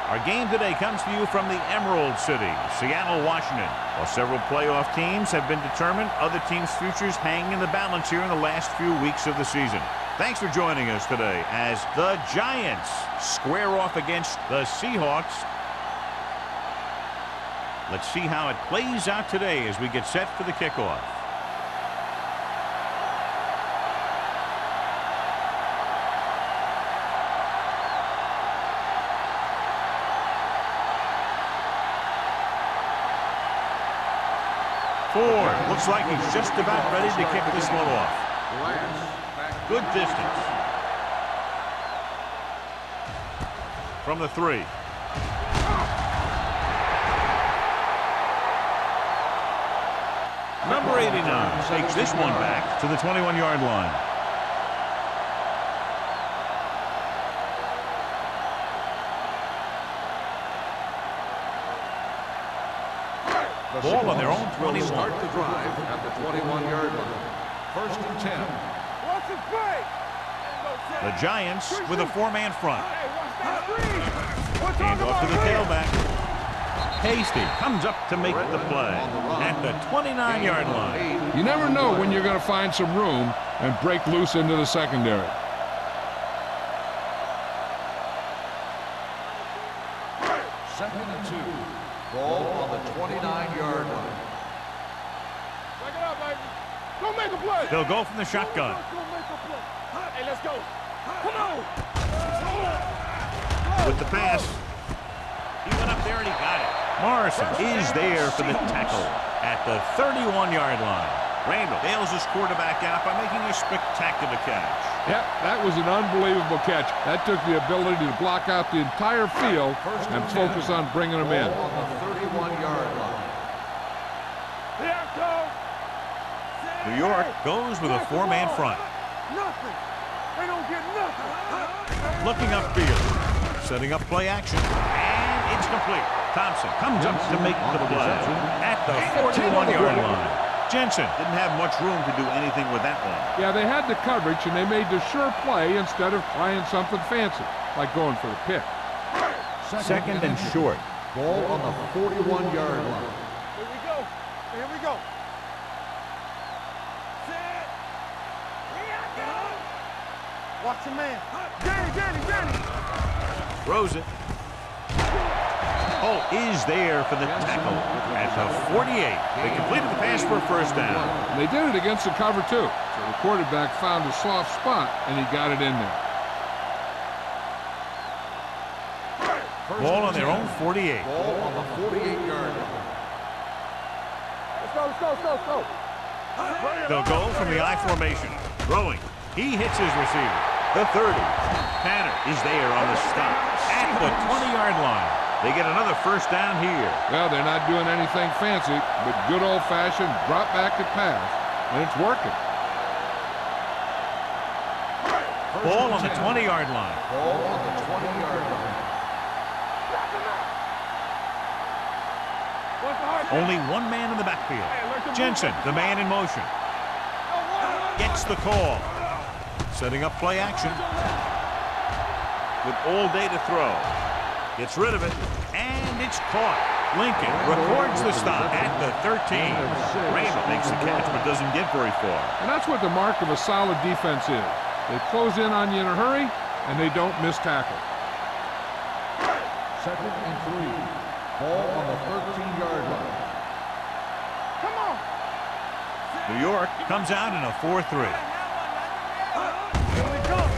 Our game today comes to you from the Emerald City, Seattle, Washington. While several playoff teams have been determined, other teams' futures hang in the balance here in the last few weeks of the season. Thanks for joining us today as the Giants square off against the Seahawks. Let's see how it plays out today as we get set for the kickoff. Ford looks like he's just about ready to kick this one off. Good distance. From the 3. Number 89 takes this one back to the 21-yard line. Ball on their own 21. Start the drive at the 21-yard line. First and 10. The Giants with a 4-man front. Hand off to the tailback. Hasty comes up to make the play at the 29-yard line. You never know when you're going to find some room and break loose into the secondary. Second and 2. Ball on the 29-yard line. Back it up, baby. Go make a play. They'll go from the shotgun. Hey, let's go. Come on. With the pass. He went up there and he got it. Morrison is there for the tackle at the 31-yard line. Randall bails his quarterback out by making a spectacular catch. Yep, that was an unbelievable catch. That took the ability to block out the entire field and focus on bringing them in. Ball on the 31-yard line. New York goes with a 4-man front. Nothing. They don't get nothing. Looking upfield. Setting up play action. And it's complete. Thompson comes up to make the play at the 41-yard line. Jensen didn't have much room to do anything with that one. Yeah, they had the coverage, and they made the sure play instead of trying something fancy, like going for the pick. Second and short. Ball on the 41-yard line. Here we go. Here we go. Watch your man. Danny. Throws it. Holt is there for the tackle at the 48. They completed the pass for a first down. And they did it against the cover, too. So the quarterback found a soft spot, and he got it in there. Ball on their own 48. Ball on the 48-yard line. Let's go. They'll go from the I formation. Throwing. He hits his receiver. The 30. Tanner is there on the stop at the 20-yard line. They get another first down here. Well, they're not doing anything fancy, but good old-fashioned drop back and pass, and it's working. Ball on the 20-yard line. Ball on the 20-yard line. Only one man in the backfield. Jensen, the man in motion. Gets the call. Setting up play action. With all day to throw. Gets rid of it, and it's caught. Lincoln records the stop at the 13. Randall makes the catch, but doesn't get very far. And that's what the mark of a solid defense is. They close in on you in a hurry, and they don't miss tackle. Second and 3. Ball on the 13-yard line. Come on. New York comes out in a 4-3.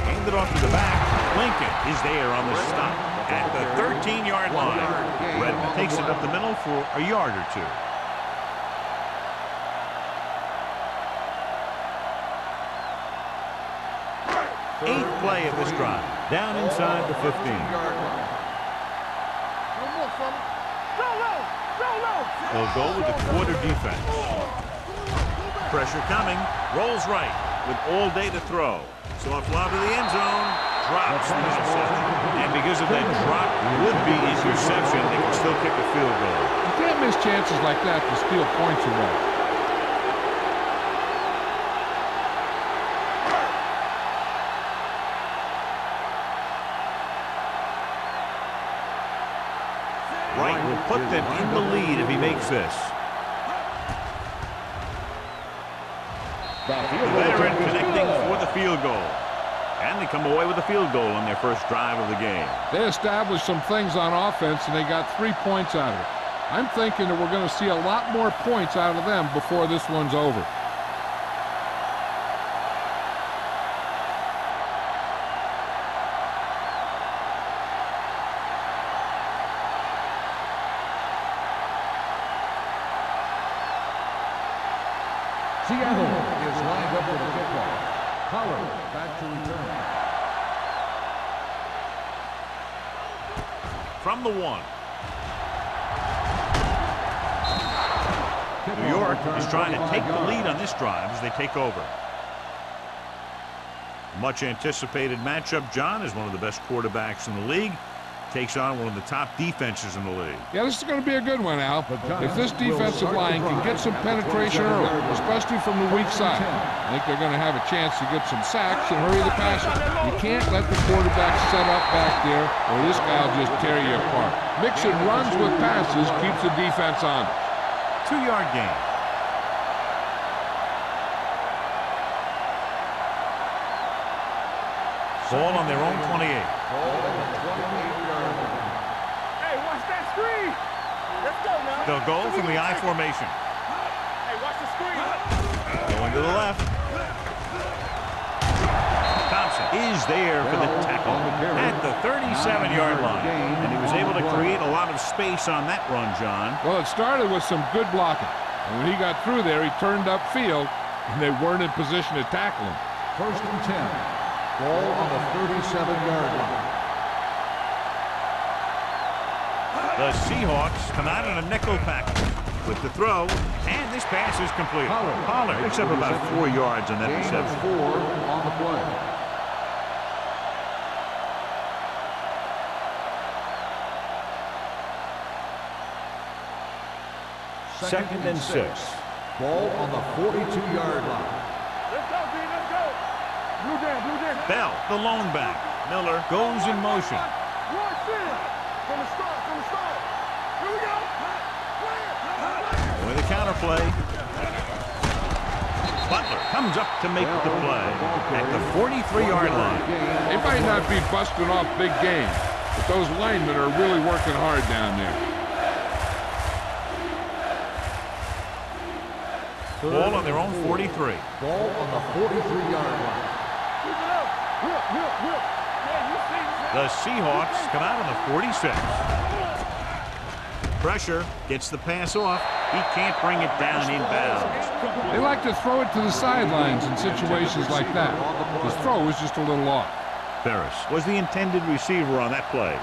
Hand it off to the back. Lincoln is there on the stop at the 13-yard line. Redmond takes it up the middle for a yard or two. Eighth play of this drive. Down inside the 15. They'll go with the quarter defense. Pressure coming. Rolls right with all day to throw. Soft lob to the end zone. Drops the interception. And because of that drop would-be interception, they can still kick a field goal. You can't miss chances like that to steal points away. put them in the lead if he makes this. The veteran connecting for the field goal. And they come away with a field goal on their first drive of the game. They established some things on offense, and they got 3 points out of it. I'm thinking that we're going to see a lot more points out of them before this one's over. Seattle is lined up with a kickoff. Pollard back to return. From the 1. New York is trying to take the lead on this drive as they take over. Much anticipated matchup. John is one of the best quarterbacks in the league. Takes on one of the top defenses in the league. Yeah, this is going to be a good one, Al. If this defensive line can get some penetration early, especially from the weak side, I think they're going to have a chance to get some sacks and hurry the passer. You can't let the quarterback set up back there, or this guy will just tear you apart. Mixing runs with passes keeps the defense on. 2-yard gain. Ball on their own 28. Ball on the 28-yard line. Hey, watch that screen. Let's go now. They'll go from the I formation. Hey, watch the screen. Going to the left. Thompson is there for the tackle at the 37-yard line. And he was able to create a lot of space on that run, John. Well, it started with some good blocking. And when he got through there, he turned upfield, and they weren't in position to tackle him. 1st and 10. Ball on the 37-yard line. The Seahawks come out in a nickel package with the throw, and this pass is complete. Pollard picks up about 4 yards on that reception. 4 on the play. Second and 6. Ball on the 42-yard line. Let's go, B. Let's go. Blue down. Bell, the lone back. Miller goes in motion. Watch this. From the start. Here we go. With a counter play. Butler comes up to make the play at the 43-yard line. They might not be busting off big games, but those linemen are really working hard down there. Ball on their own 43. Ball on the 43-yard line. The Seahawks come out on the 46. Pressure gets the pass off. He can't bring it down inbounds. They like to throw it to the sidelines in situations like that. His throw was just a little off. Ferris was the intended receiver on that play.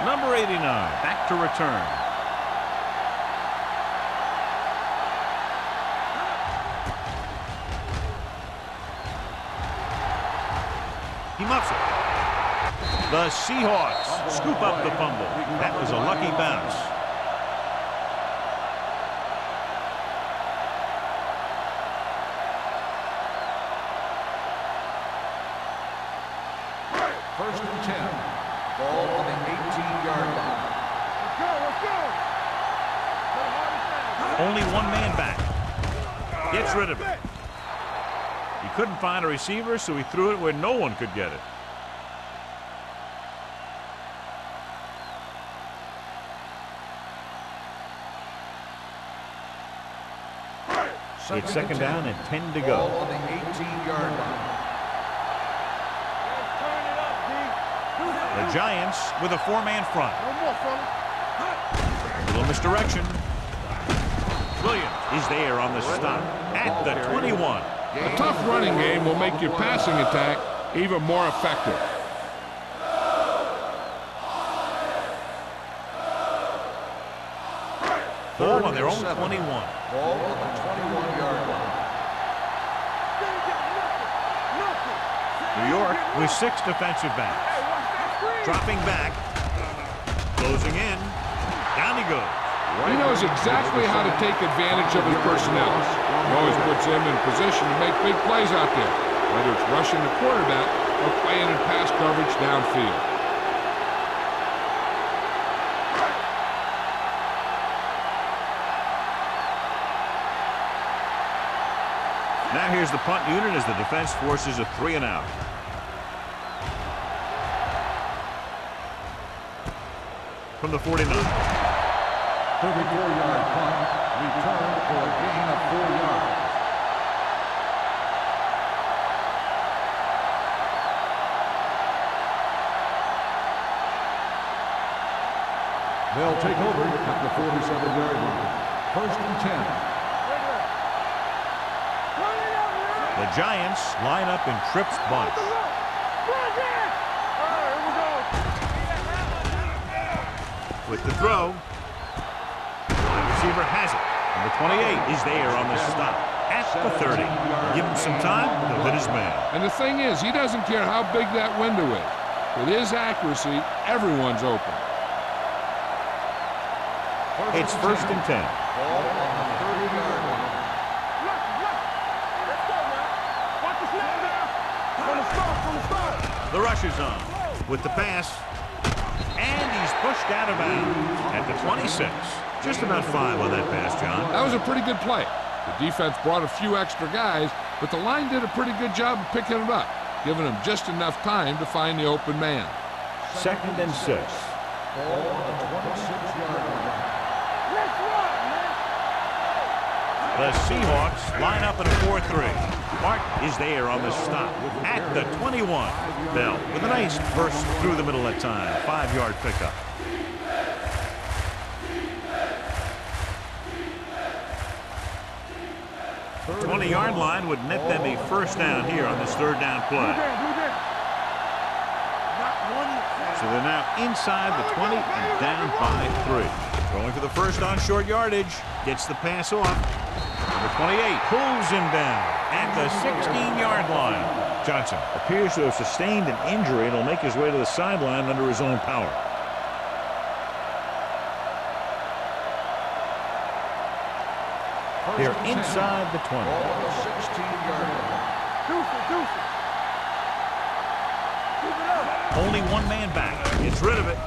Number 89, back to return. He muffs it. The Seahawks scoop up the fumble. That was a lucky bounce. First and 10. Ball on the 18-yard line. Let's go. Only one man back. Gets rid of it. He couldn't find a receiver, so he threw it where no one could get it. It's second down and 10 to Ball go. on the 18-yard line. The Giants with a 4-man front. No more, fella. Little misdirection. Williams is there on the stop at the 21. A tough running game will make your passing attack even more effective. Ball on their own 21. Ball on the 21-yard line. New York with 6 defensive backs. Dropping back. Closing in. Down he goes. He knows exactly how to take advantage of his personnel. He always puts him in position to make big plays out there, whether it's rushing the quarterback or playing in pass coverage downfield. Now here's the punt unit as the defense forces a 3-and-out. From the 49. 34-yard punt, return for a gain of 4 yards. They'll take over at the 47-yard line. 1st and 10. The Giants line up in trips bunch. With the throw, the wide receiver has it. Number 28 is there on the stop at the 30. Give him some time, he'll hit his man. And the thing is, he doesn't care how big that window is. With his accuracy, everyone's open. It's 1st and 10. Ball on the 30-yard line. The rush is on with the pass, and he's pushed out of bounds at the 26. Just about 5 on that pass, John. That was a pretty good play. The defense brought a few extra guys, but the line did a pretty good job of picking it up, giving them just enough time to find the open man. 2nd and 6. Ball on the 26-yard line. The Seahawks line up in a 4-3. Mark is there on the stop at the 21. Bell with a nice burst through the middle that time. 5-yard pickup. 20-yard line would net them a 1st down here on this 3rd down play. So they're now inside the 20 and down by 3. Going for the 1st on short yardage. Gets the pass off. Number 28 pulls him down at the 16-yard line. Johnson appears to have sustained an injury and will make his way to the sideline under his own power. They're inside the 20. Ball on the 16-yard line. Only one man back. Gets rid of it.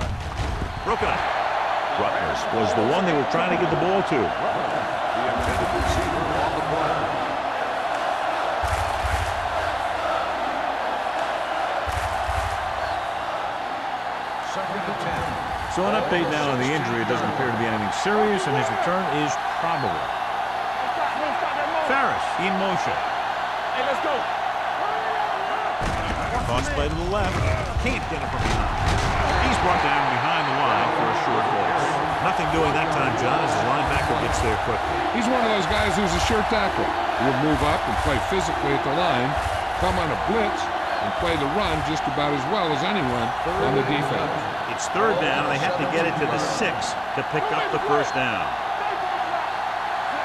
Broken up. Rutgers was the one they were trying to get the ball to. The intended receiver on the play. Second and 10. So an update now on the injury. It doesn't appear to be anything serious, and his return is probable. Ferris in motion. Hey, let's go. Cross play to the left. Can't get it from behind. He's brought down behind the line for a short loss. Nothing doing that time, John, as the linebacker gets there quickly. He's one of those guys who's a sure tackle. He'll move up and play physically at the line, come on a blitz, and play the run just about as well as anyone on the defense. It's 3rd down. They have to get it to the 6 to pick up the 1st down.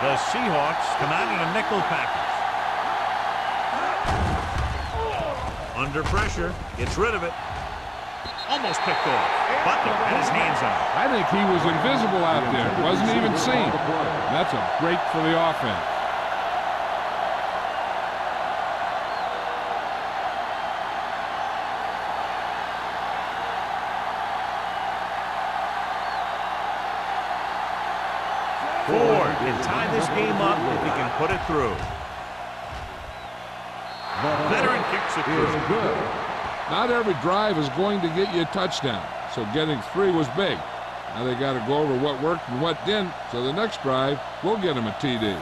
The Seahawks come out in a nickel package. Under pressure, gets rid of it. Almost picked off. Butler had his hands on it. I think he was invisible out there. Wasn't even seen. That's a break for the offense. Ford can tie this game up if he can put it through. Veteran kicks it through. Good. Not every drive is going to get you a touchdown, so getting 3 was big. Now they got to go over what worked and what didn't, so the next drive will get them a TD.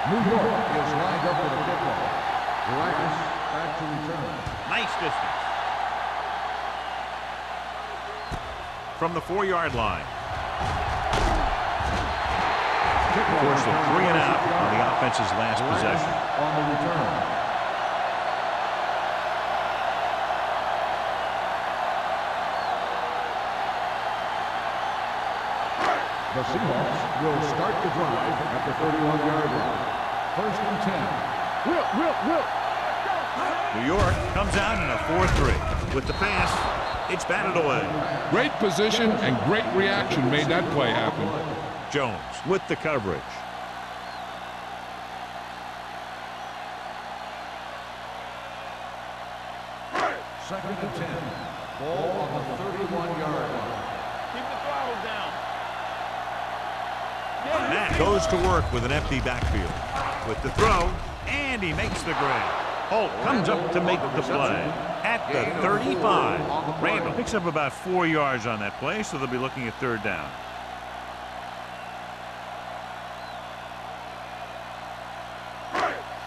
New York is lined up with a kickoff. Dragons back to return. Nice distance. From the 4-yard line. Forced a 3-and-out on the offense's last possession. On the return. The Seahawks will start the drive at the 31-yard line. 1st and 10. Will. New York comes out in a 4-3. With the pass, it's batted away. Great position and great reaction made that play happen. Jones with the coverage. Second and 10. Ball on the 31-yard line. Keep the throttle down. Matt goes to work with an empty backfield. With the throw, and he makes the grab. Holt comes up to make the play at the 35. Randall picks up about 4 yards on that play, so they'll be looking at 3rd down.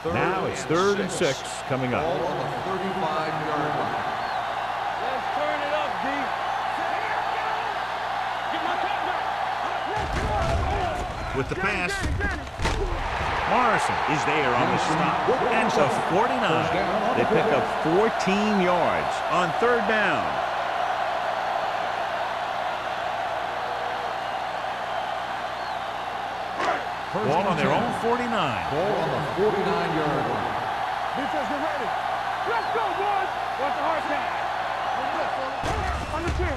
Now it's 3rd and 6 coming up. Ball on the 35-yard line. Let's turn it up, D. Get my top back. With the pass, Morrison is there on the stop at the 49. They pick up 14 yards on 3rd down. Ball on their own 49. Ball on the 49-yard line. Defense, get ready. Let's go, boys. Watch the hard pass. On the 10.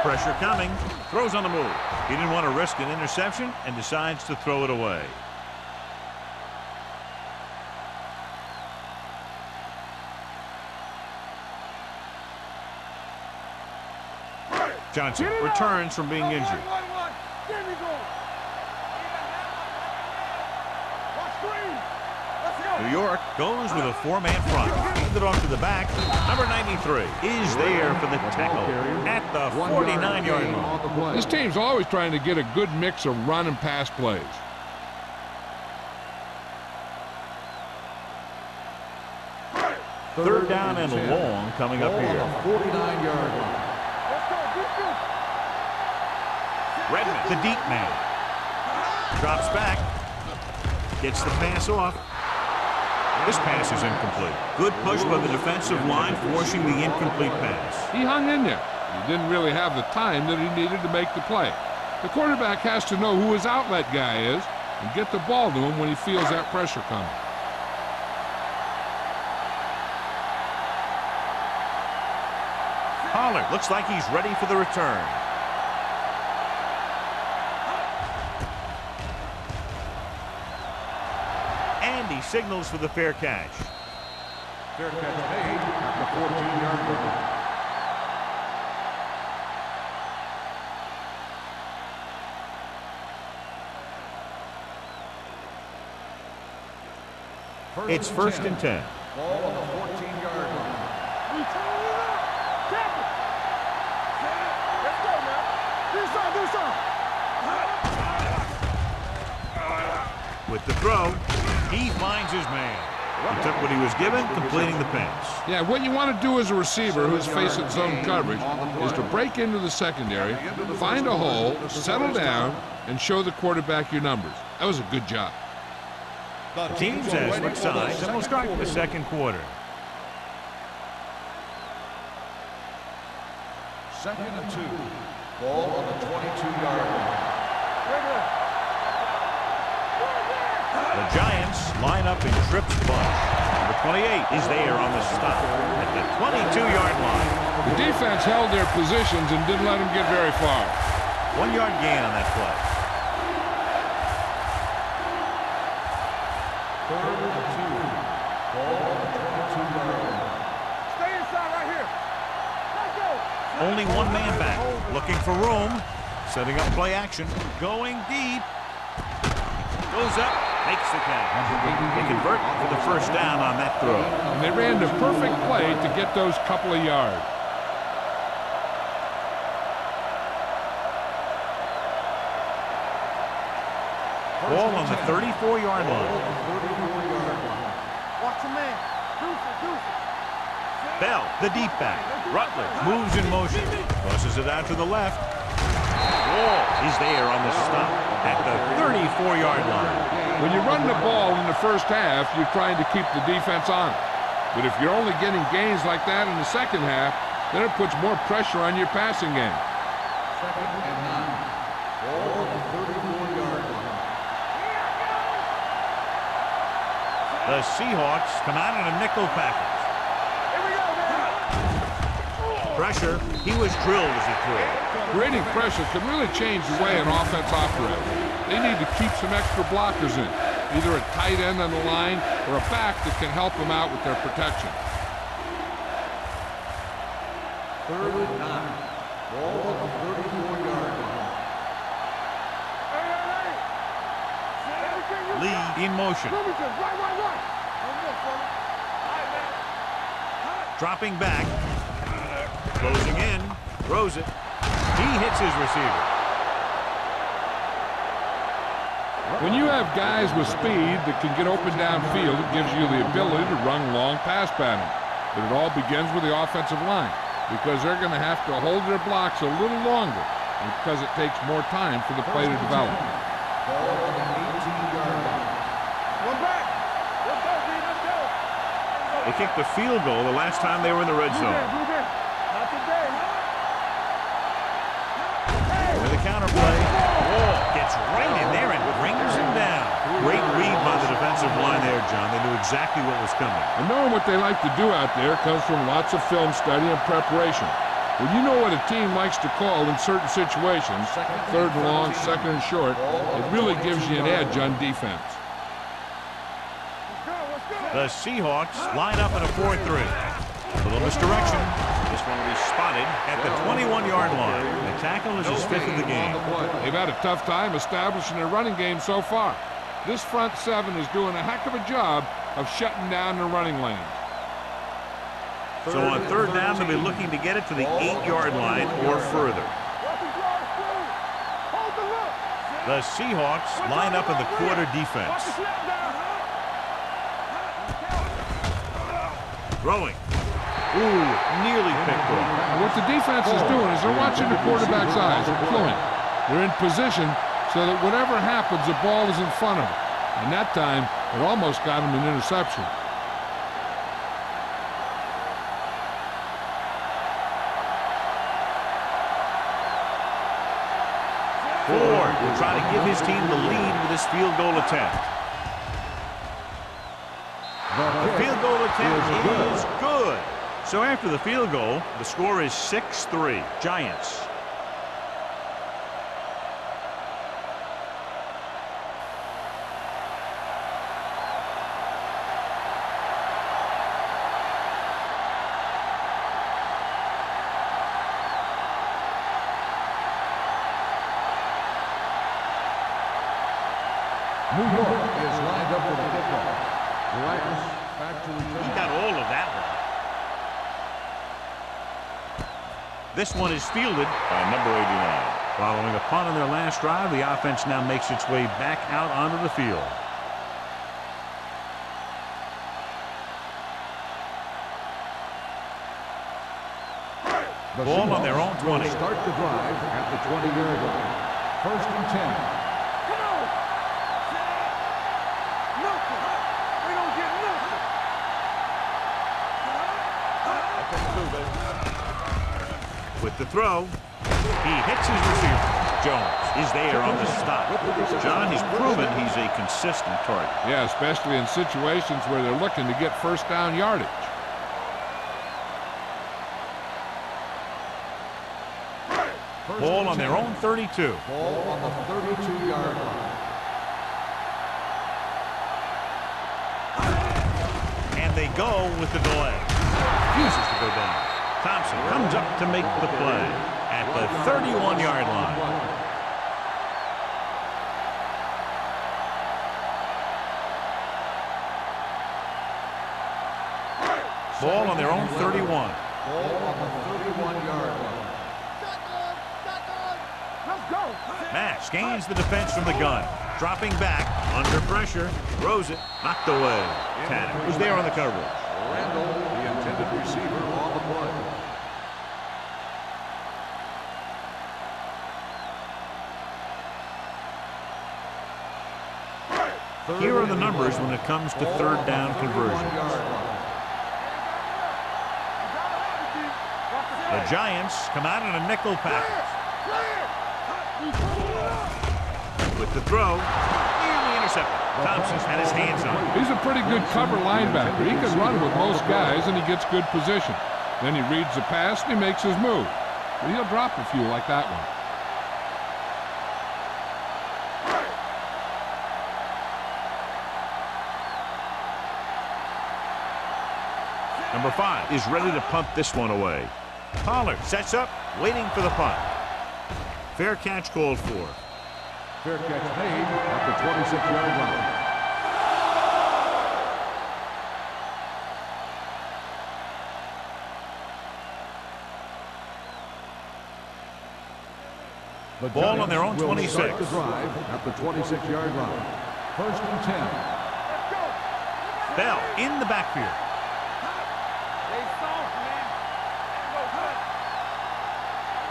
Pressure coming. Throws on the move. He didn't want to risk an interception and decides to throw it away. Johnson returns from being injured. There we go. Watch screen. Let's go. New York goes with a 4-man front. Hand it off to the back. Number 93 is there for the tackle at the 49-yard line. This team's always trying to get a good mix of run and pass plays. Third down and long coming up here. 49-yard line. Let's go. Defense. Redmond, the deep man. Drops back. Gets the pass off. This pass is incomplete. Good push by the defensive line, forcing the incomplete pass. He hung in there. He didn't really have the time that he needed to make the play. The quarterback has to know who his outlet guy is and get the ball to him when he feels that pressure coming. Pollard looks like he's ready for the return. And he signals for the fair catch. Fair catch made at the 14-yard line. It's 1st and 10. Ball on the 14-yard line. We turn it up. Tap it. Let's go, man. Do something. With the throw, he finds his man. He took what he was given, completing the pass. Yeah, what you want to do as a receiver who's facing zone coverage is to break into the secondary, find a hole, settle down, and show the quarterback your numbers. That was a good job. The teams have switched sides, and we'll start the second quarter. Second and 2. Ball on the 22-yard line. The Giants line up in trips bunch. Number 28 is there on the stop at the 22-yard line. The defense held their positions and didn't let them get very far. 1-yard gain on that play. Third and 2. Ball on the 22-yard line. Stay inside right here. Let's go. Only one man back. Looking for room. Setting up play action. Going deep. Goes up. Makes the catch. They convert for the first down on that throw. And they ran the perfect play to get those couple of yards. Ball on the 34-yard line. Watch the man. Deuce. Bell, the deep back. Rutledge moves in motion. Tosses it out to the left. Wall is there on the stop at the 34-yard line. When you run the ball in the first half, you're trying to keep the defense on it. But if you're only getting gains like that in the second half, then it puts more pressure on your passing game. Second and 9. Ball on the 34-yard line. The Seahawks come out in a nickel package. Here we go, man. Pressure. He was drilled as he threw. Creating pressure can really change the way an offense operates. They need to keep some extra blockers in, either a tight end on the line or a back that can help them out with their protection. 3rd and 9. Ball on the 34-yard line. Lead in motion. Right. Dropping back. Closing in. Throws it. He hits his receiver. When you have guys with speed that can get open downfield, it gives you the ability to run long pass patterns. But it all begins with the offensive line, because they're going to have to hold their blocks a little longer, and because it takes more time for the play to develop. Ball on the 18-yard line. One back. Let's go, D. Let's go. They kicked the field goal the last time they were in the red zone. Blue Ben. Not today. With a counterplay. Wall gets right in there and brings him down. Great read by the defensive line there, John. They knew exactly what was coming. And knowing what they like to do out there comes from lots of film study and preparation. When you know what a team likes to call in certain situations, 3rd and long, 2nd and short, it really gives you an edge on defense. The Seahawks line up in a 4-3. A little misdirection. This one will be spotted at the 21-yard line. The tackle is his 5th of the game. They've had a tough time establishing their running game so far. This front 7 is doing a heck of a job of shutting down the running lanes. So on 3rd down, they'll be looking to get it to the 8-yard line or further. The Seahawks line up in the quarter defense. Throwing. Ooh, nearly picked off. What the defense is doing is they're watching the quarterback's eyes and pulling. They're in position so that whatever happens, the ball is in front of them. And that time, it almost got him an interception. Ford will try to give his team the lead with this field goal attempt. The field goal attempt is good. So after the field goal, the score is 6-3, Giants. New York is lined up for the kickoff. Giants back to return. He got all of that one. This one is fielded by number 89. Following a punt on their last drive, the offense now makes its way back out onto the field. Ball on their own 20. Start the drive at the 20-yard line. 1st and 10. Come on. Nothing. We don't get nothing. With the throw, he hits his receiver. Jones is there on the stop. John, he's proven he's a consistent target. Yeah, especially in situations where they're looking to get 1st down yardage. Ball on their own 32. Ball on the 32-yard line. And they go with the delay. Refuses to go down. Thompson comes up to make the play at the 31-yard line. Ball on their own 31. Ball on the 31-yard line. Let's go. Max gains the defense from the gun. Dropping back, under pressure, throws it, knocked away. Tanner was there on the coverage. Randall, the intended receiver, on the play. Here are the numbers when it comes to 3rd down conversions. The Giants come out in a nickel package. with the throw. Nearly intercepted. Thompson had his hands on it. He's a pretty good cover linebacker. He can run with most guys, and he gets good position. Then he reads the pass, and he makes his move. But he'll drop a few like that one. Number 5 is ready to punt this one away. Pollard sets up, waiting for the punt. Fair catch called for. Fair catch made at the 26-yard line. The Ball on their own Giants will 26. start the drive at the 26-yard line. 1st and 10. Bell in the backfield. They soft, man.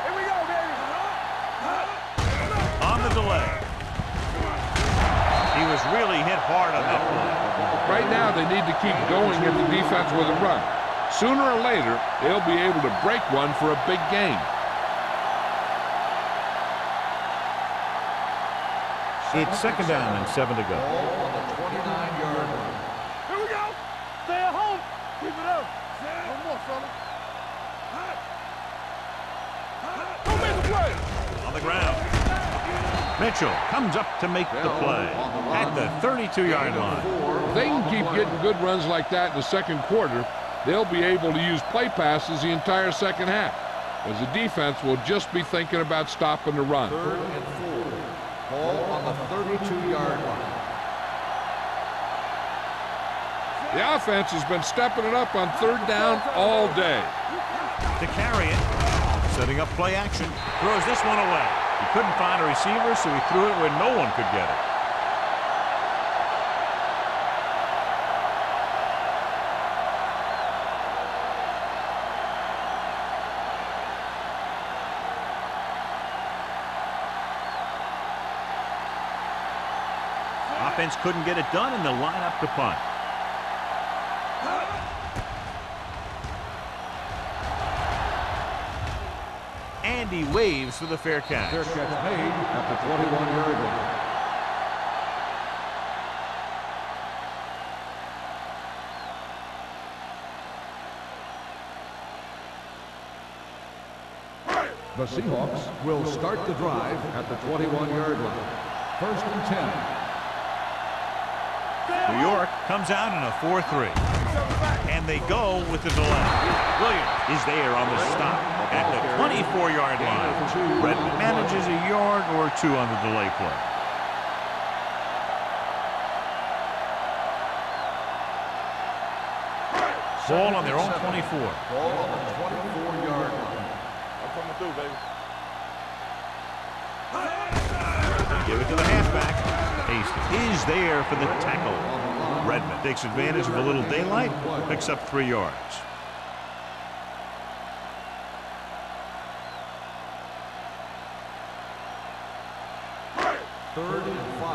Here we go, baby. On the delay. He was really hit hard on that play. Right now, they need to keep going at the defense with a run. Sooner or later, they'll be able to break one for a big gain. It's 2nd down and 7 to go. Ball on the 29-yard line. Here we go. Stay at home. Keep it up. One more, fella. Don't make the play. On the ground. Mitchell comes up to make the play at the 32-yard line. If they can keep getting good runs like that in the second quarter, they'll be able to use play passes the entire second half, as the defense will just be thinking about stopping the run. 3rd and 4. Ball on the 32-yard line. The offense has been stepping it up on 3rd down all day. To carry it, setting up play action, throws this one away. He couldn't find a receiver, so he threw it where no one could get it. Offense couldn't get it done, and they'll line up to punt. And he waves for the fair catch. Fair catch made at the 21-yard line. The Seahawks will start the drive at the 21-yard line. 1st and 10. New York comes out in a 4-3. And they go with the delay. Williams is there on the stop at the 24-yard line. Redmond manages a yard or 2 on the delay play. Ball on their own 24. Ball on the 24-yard line. I'm coming through, baby. They give it to the halfback. Hasty is there for the tackle. Redmond takes advantage of a little daylight, picks up 3 yards. Third and 5.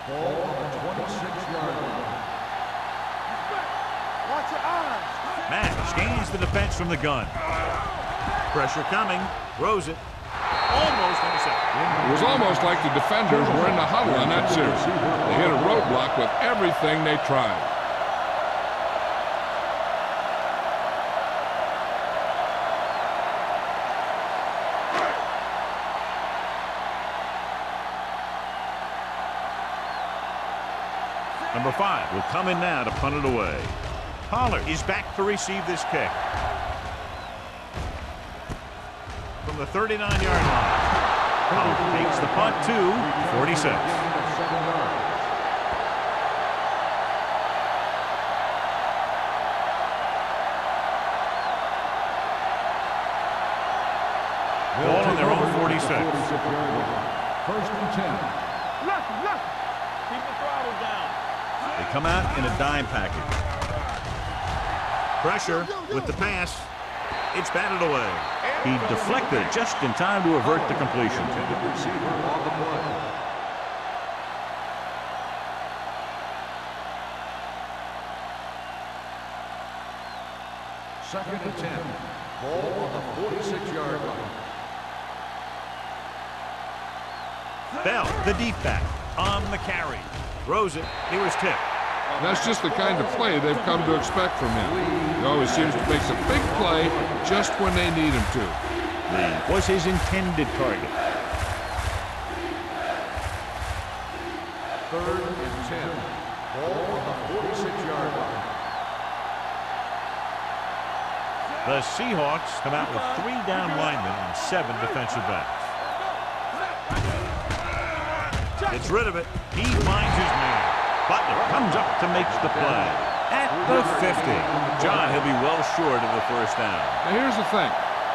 Ball on the 26-yard line. Watch your eyes. Matt gains the defense from the gun. Pressure coming, throws it. Almost intercepted. It was almost like the defenders were in the huddle on that series. They hit a roadblock with everything they tried. Number 5 will come in now to punt it away. Pollard is back to receive this kick. From the 39-yard line. Pollard takes the punt to 46. Ball on their own 46. 1st and 10. Look. Keep the throttle down. They come out in a dime package. Pressure with the pass. It's batted away. He deflected it just in time to avert the completion. Receiver on the play. Second and 10. Ball on the 46-yard line. Bell, the deep back, on the carry. Throws it. He was tipped. That's just the kind of play they've come to expect from him. He always seems to make a big play just when they need him to. Lee was his intended target. 3rd and 10. Ball on the 46-yard line. The Seahawks come out with 3 down linemen and 7 defensive backs. Gets rid of it. He finds his man. Butler comes up to make the play. At the 50. John, he'll be well short of the first down. Now here's the thing.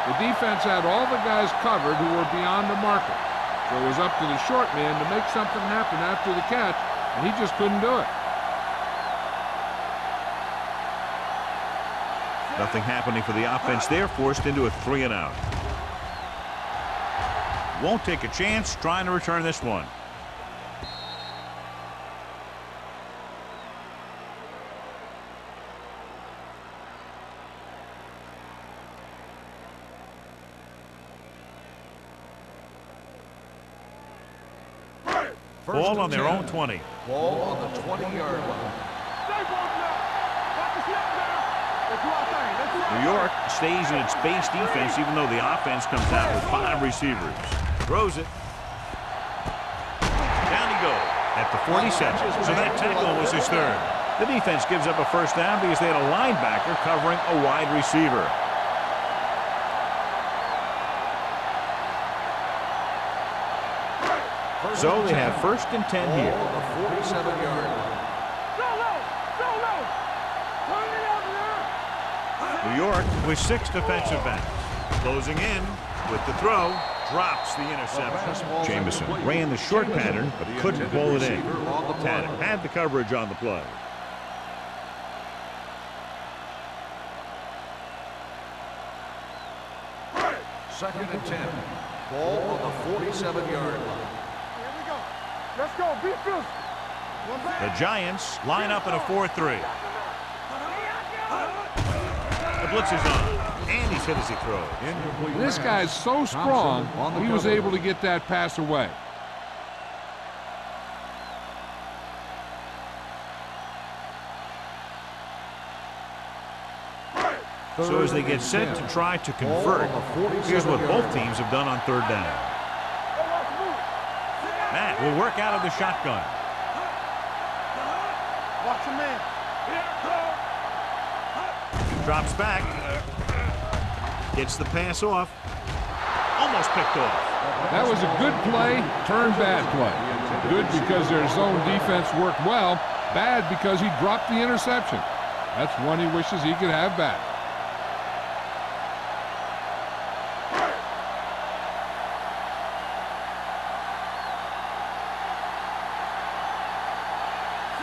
The defense had all the guys covered who were beyond the marker. So it was up to the short man to make something happen after the catch, and he just couldn't do it. Nothing happening for the offense. They're forced into a 3 and out. Won't take a chance trying to return this one. Ball on their own 20. Ball on the 20-yard line. New York stays in its base defense even though the offense comes out with 5 receivers. Throws it. Down he goes at the 47. So that tackle was his 3rd. The defense gives up a first down because they had a linebacker covering a wide receiver. So they have 1st and 10 here. Ball on the 47-yard line. New York with 6 defensive backs. Closing in with the throw. Drops the interception. Jameson ran the short pattern but couldn't pull it in. Tanner had the coverage on the play. Second and 10. Ball on the 47-yard line. Let's go. Be fierce. The Giants line up in a 4-3. The blitz is on, and he's hit as he throws. This guy's so strong, he was able to get that pass away. So as they get set to try to convert, here's what both teams have done on 3rd down. Matt will work out of the shotgun. Watch your man. Drops back. Gets the pass off. Almost picked off. That was a good play, turned bad play. Good because their zone defense worked well. Bad because he dropped the interception. That's one he wishes he could have back.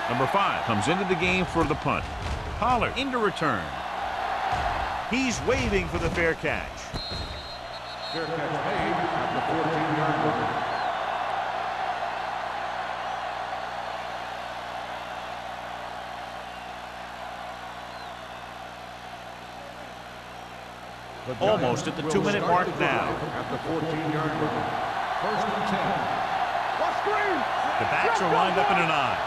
Number 5 comes into the game for the punt. Pollard into return. He's waving for the fair catch. Fair catch made at the 14-yard line. Almost at the 2-minute mark now. At the 14-yard line. 1st and 10. Watch screen. The backs are lined up in an eye.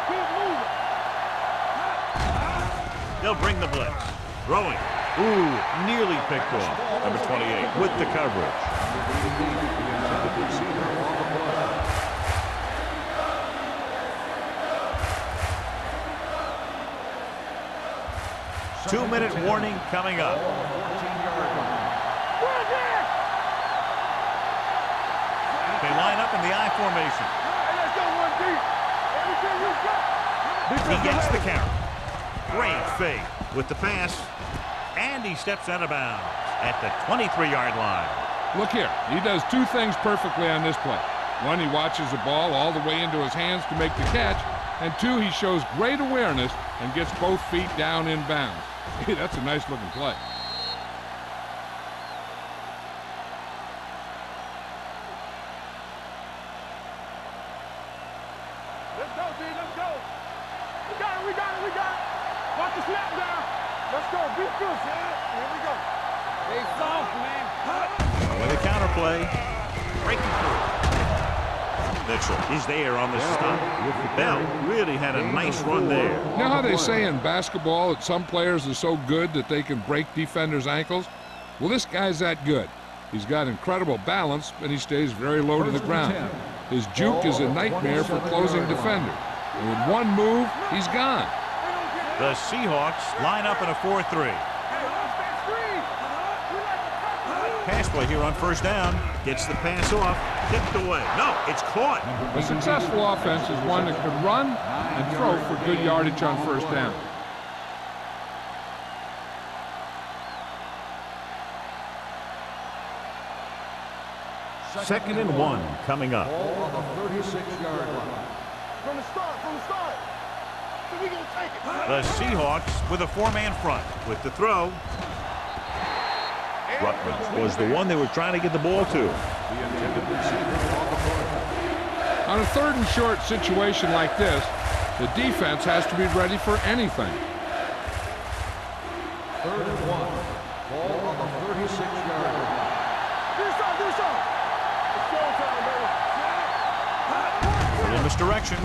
Keep moving. They'll bring the blitz. Throwing. Ooh, nearly picked off. Number 28 with the coverage. Two-minute warning coming up. They line up in the I formation. Let's go one deep. Everything you got. He gets the count. Great fake with the pass. And he steps out of bounds at the 23-yard line. Look here, he does 2 things perfectly on this play. 1, he watches the ball all the way into his hands to make the catch. And 2, he shows great awareness and gets both feet down in bounds. Hey, that's a nice looking play. Let's go, D. Let's go. We got it. We got it. We got it. Watch the snap down. Let's go. Be good, man. Here we go. Stay soft, man. With a counter play. Breaking through. Mitchell is there on the stop. Bell really had a nice run there. You know how they say in basketball that some players are so good that they can break defenders' ankles? Well, this guy's that good. He's got incredible balance, and he stays very low to the ground. His juke is a nightmare for closing defenders. And with one move, he's gone. The Seahawks line up in a 4-3. Pass play here on first down. Gets the pass off. Tipped away. No, it's caught. A successful offense is one that can run and throw for good yardage on first down. Second and 1 coming up. Ball on the 36-yard line. From the start. So we gonna take it. The Seahawks with a 4-man front with the throw. Rutledge was the one they were trying to get the ball to. The intended receiver on the play. On a 3rd and short situation like this, the defense has to be ready for anything. 3rd and 1. Ball on the 36-yard line. Do something. It's showtime, baby. A little misdirection.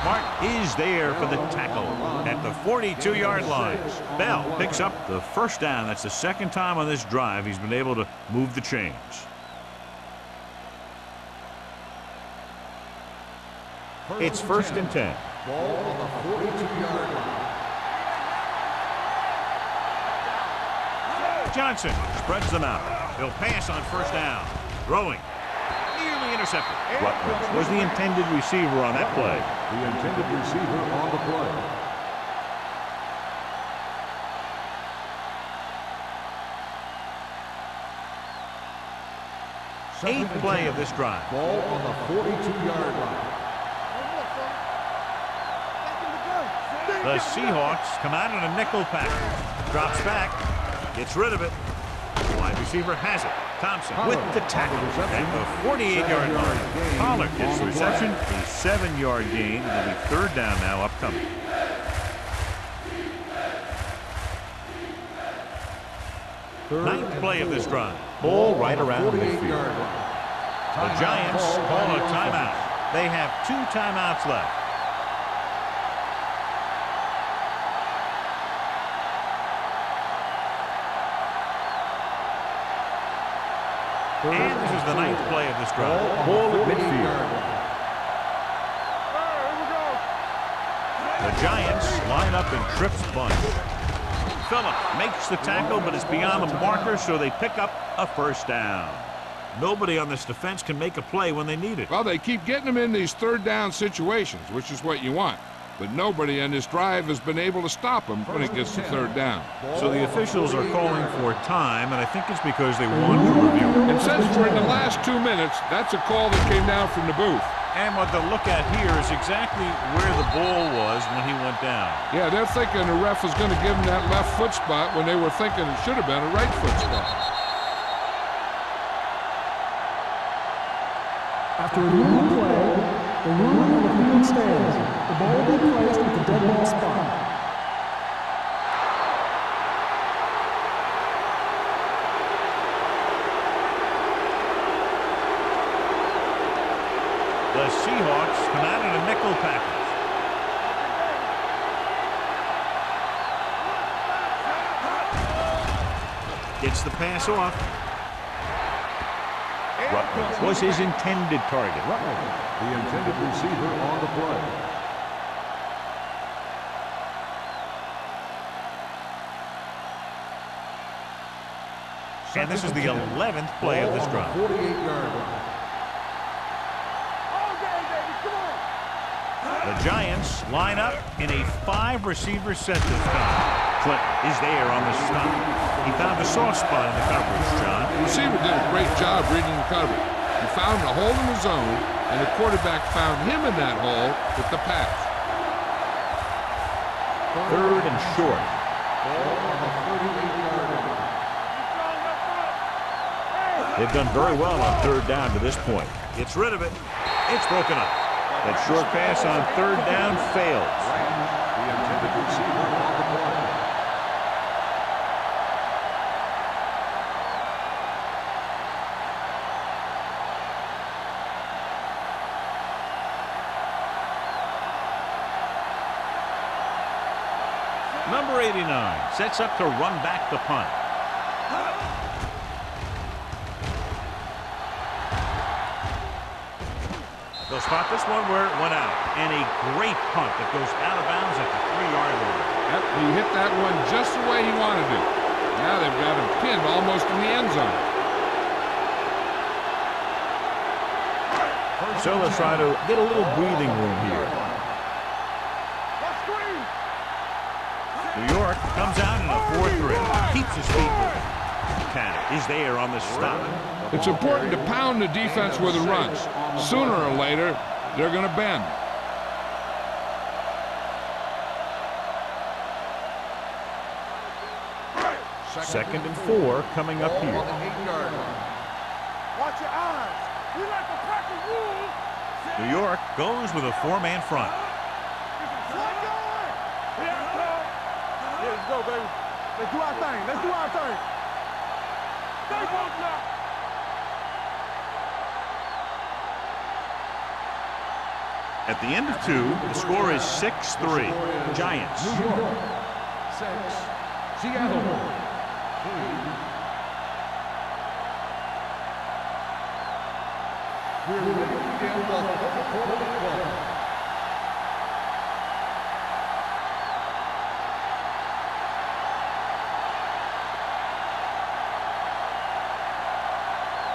Mark is there for the tackle at the 42-yard line. Bell picks up the first down. That's the second time on this drive he's been able to move the chains. It's 1st and 10. Ball on the 42-yard line. Johnson spreads them out. He'll pass on first down. Throwing. Nearly intercepted. Rutledge was the intended receiver on that play. The intended receiver on the play. Eighth play of this drive. Ball on the 42-yard line. The Seahawks come out in a nickel package. Drops back. Gets rid of it. Wide receiver has it. Thompson with the tackle at the 48-yard line. Pollard gets the reception. A 7-yard gain. It'll be 3rd down now upcoming. Ninth play of this drive. Ball right around midfield. The Giants call a timeout. They have 2 timeouts left. And this is the 9th play of this drive. Ball at midfield. The Giants line up in trips bunch. Phillip makes the tackle, but it's beyond the marker, so they pick up a first down. Nobody on this defense can make a play when they need it. Well, they keep getting them in these 3rd down situations, which is what you want. But nobody on this drive has been able to stop them when it gets to 3rd down. So the officials are calling for time, and I think it's because they want to review it. And since we're in the last 2 minutes, that's a call that came down from the booth. And what they'll look at here is exactly where the ball was when he went down. Yeah, they're thinking the ref was going to give him that left foot spot when they were thinking it should have been a right foot spot. After a new play, the ruling on the field stands. The ball will be placed at the dead ball spot. The Seahawks come out in a nickel package. Gets the pass off. Rutledge was his intended target. The intended receiver on the play. And this is the 11th play of this drive. 48-yard line. The Giants line up in a 5-receiver set this time. Clinton is there on the stop. He found a soft spot in the coverage, John. The receiver did a great job reading the coverage. He found a hole in the zone, and the quarterback found him in that hole with the pass. 3rd and short. Ball on the 38-yard line. They've done very well on 3rd down to this point. Gets rid of it. It's broken up. That short pass on 3rd down fails. The intended receiver on the play. Number 89 sets up to run back the punt. They'll spot this one where it went out. And a great punt that goes out of bounds at the 3-yard line. Yep, he hit that one just the way he wanted to. Now they've got him pinned almost in the end zone. So let's try to get a little breathing room here. New York comes out in a 4-3. Keeps his feet moving. Cat is there on the stop. It's important to pound the defense with the runs. Sooner or later, they're going to bend. Second and 4 coming up here. Watch your eyes. We like to practice rules. New York goes with a 4-man front. Let's go, baby. Let's do our thing. Let's do our thing. Stay focused now. At the end of 2, the score is 6-3. Giants. New York 6, Seattle 3. We're ready to begin the fourth quarter.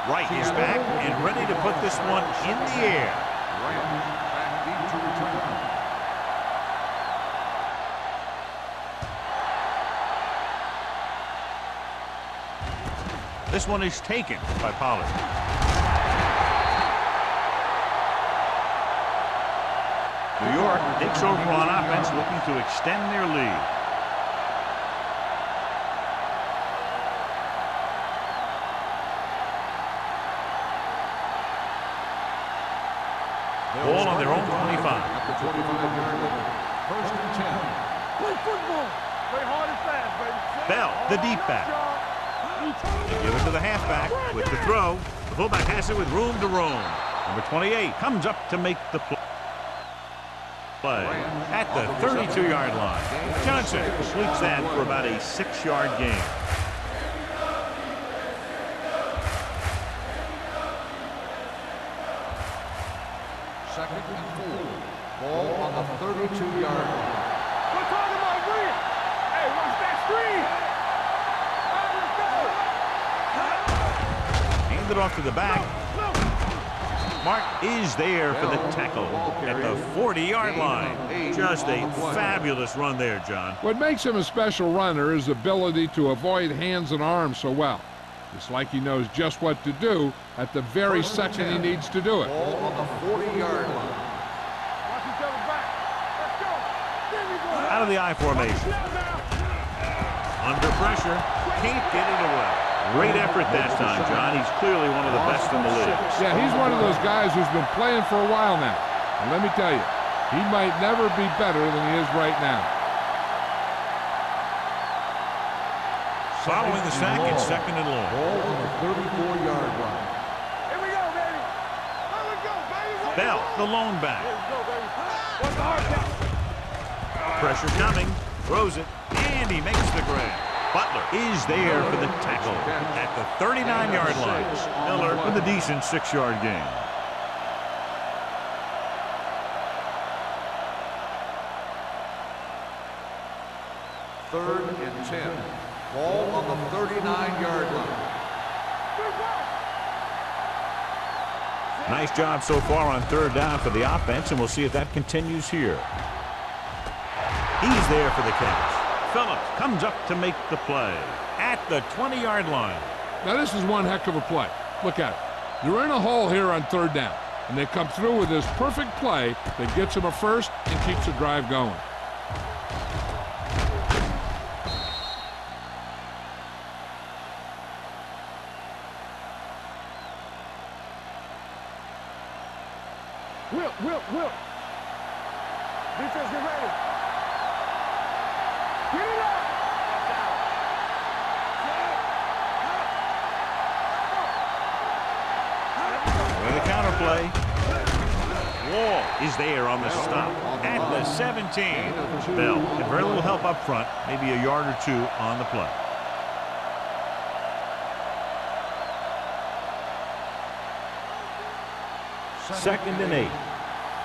Wright is back and ready to put this one in the air. Rams back deep to return. This one is taken by Pollard. New York takes over on offense, looking to extend their lead. Ball on their own 25. At the 25-yard line. First and 10. Play football. Play hard and fast, baby. Bell, the deep back. They give it to the halfback with the throw. The fullback has it with room to roam. Number 28 comes up to make the play. At the 32-yard line. Johnson completes that for about a 6-yard gain. Second and 4. Ball on the 32-yard line. We're talking about green. Hey, watch that screen. Hand it off to the back. Mark is there for the tackle at the 40-yard line. Just a fabulous run there, John. What makes him a special runner is the ability to avoid hands and arms so well. It's like he knows just what to do at the very second he needs to do it. Ball on the 40-yard line. Watch each other back. Let's go. There we go. Out of the I formation. Under pressure. Can't get it away. Great effort that time, John. He's clearly one of the best in the league. Yeah, he's one of those guys who's been playing for a while now. And let me tell you, he might never be better than he is right now. Following the sack, it's second and long. Ball on the 34-yard line. Here we go, baby. Here we go, baby. Bell, the lone back. Let's go, baby. What's the hard count? Pressure coming. Throws it. And he makes the grab. Butler is there for the tackle at the 39-yard line. Miller with a decent 6-yard gain. Third and 10. Ball on the 39-yard line. Nice job so far on third down for the offense, and we'll see if that continues here. He's there for the catch. Phillips comes up to make the play at the 20-yard line. Now this is one heck of a play. Look at it. They're in a hole here on third down, and they come through with this perfect play that gets them a first and keeps the drive going. Whip. Defense, get ready. Get it up. With a counter play. Wall is there on the stop at the 17. Bell had very little help up front, maybe a yard or two on the play. Second and 8.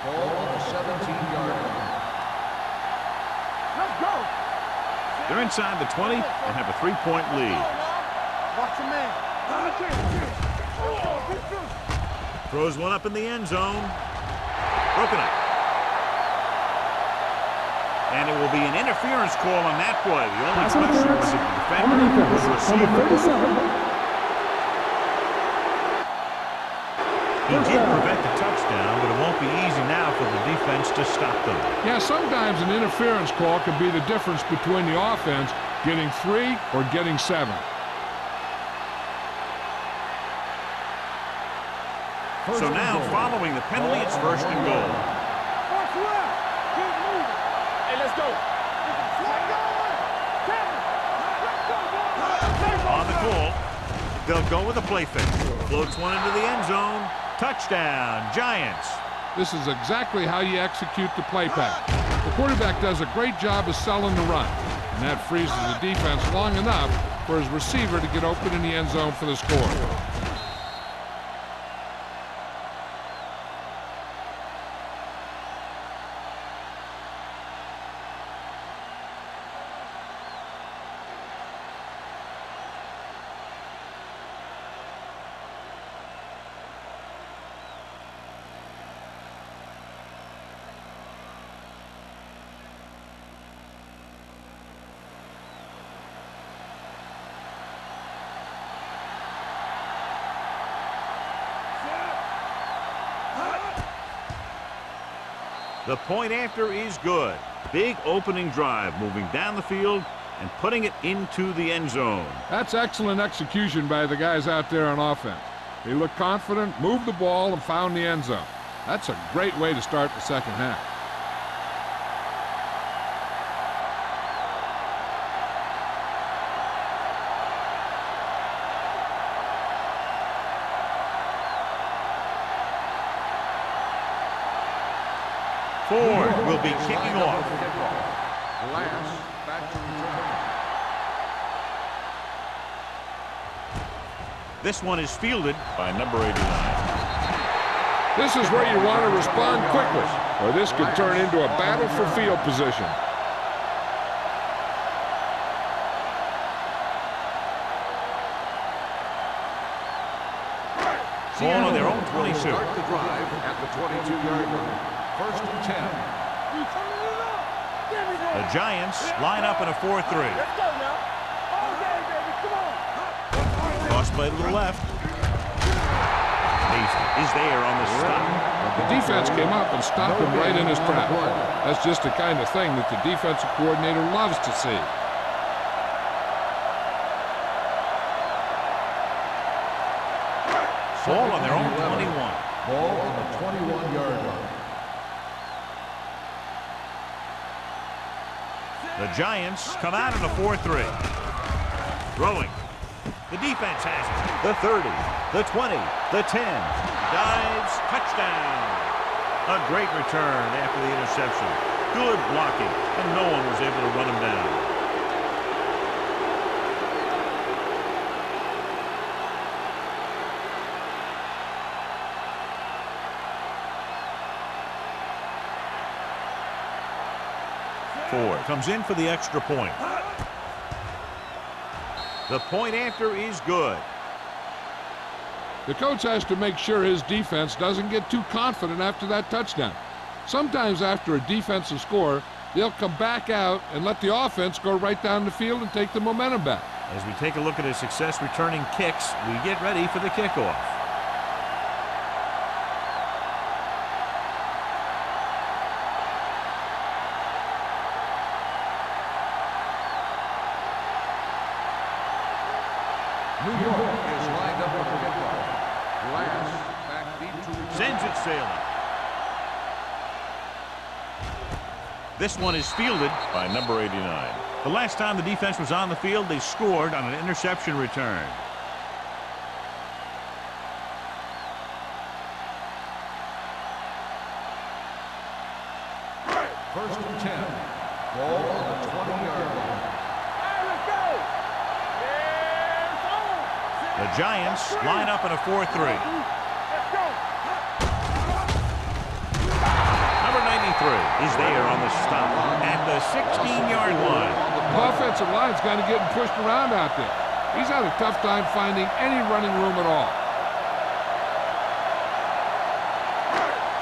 Ball on the 17-yard line. Let's go. They're inside the 20 and have a 3-point lead. Watch your man. Throws one up in the end zone. Broken up. And it will be an interference call on that play. The only Pass question interference was if the on the defender or defense. the Number receiver. 37. He did prevent the touchdown, but it won't be easy now for the defense to stop them. Yeah, sometimes an interference call can be the difference between the offense getting 3 or getting 7. So now, following the penalty, it's first and goal. Watch left. Keep moving. Hey, let's go. On the call, they'll go with a play fake. Floats one into the end zone. Touchdown, Giants. This is exactly how you execute the play pass. The quarterback does a great job of selling the run, and that freezes the defense long enough for his receiver to get open in the end zone for the score. The point after is good. Big opening drive, moving down the field and putting it into the end zone. That's excellent execution by the guys out there on offense. They looked confident, moved the ball, and found the end zone. That's a great way to start the second half. Ford will be kicking off. Last back to return. This one is fielded by number 89. This is where you want to respond quickly, or this could turn into a battle for field position. Ball on their own 22. Start the drive at the 22-yard line. First and 10. The Giants line up in a 4-3. Let's go now. All day, baby. Come on. Cross play to the left. Hasty is there on the stop. The defense came up and stopped him right in his trap. That's just the kind of thing that the defensive coordinator loves to see. Ball on their own 21. Ball on the 21-yard line. The Giants come out in a 4-3. Throwing. The defense has it. The 30, the 20, the 10. Dives, touchdown. A great return after the interception. Good blocking, and no one was able to run him down. Ford comes in for the extra point. The point after is good. The coach has to make sure his defense doesn't get too confident after that touchdown. Sometimes after a defensive score, they'll come back out and let the offense go right down the field and take the momentum back. As we take a look at his success returning kicks, we get ready for the kickoff. New York is lined up with the kickoff. Last back deep to return. Sends it sailing. This one is fielded by number 89. The last time the defense was on the field, they scored on an interception return. First and 10. Ball on the 20-yard line. Hey, let's go. Yeah, it's on. The Giants line up in a 4-3. Let's go. Number 93 is there on the stop at the 16-yard line. The offensive line's kind of getting pushed around out there. He's had a tough time finding any running room at all.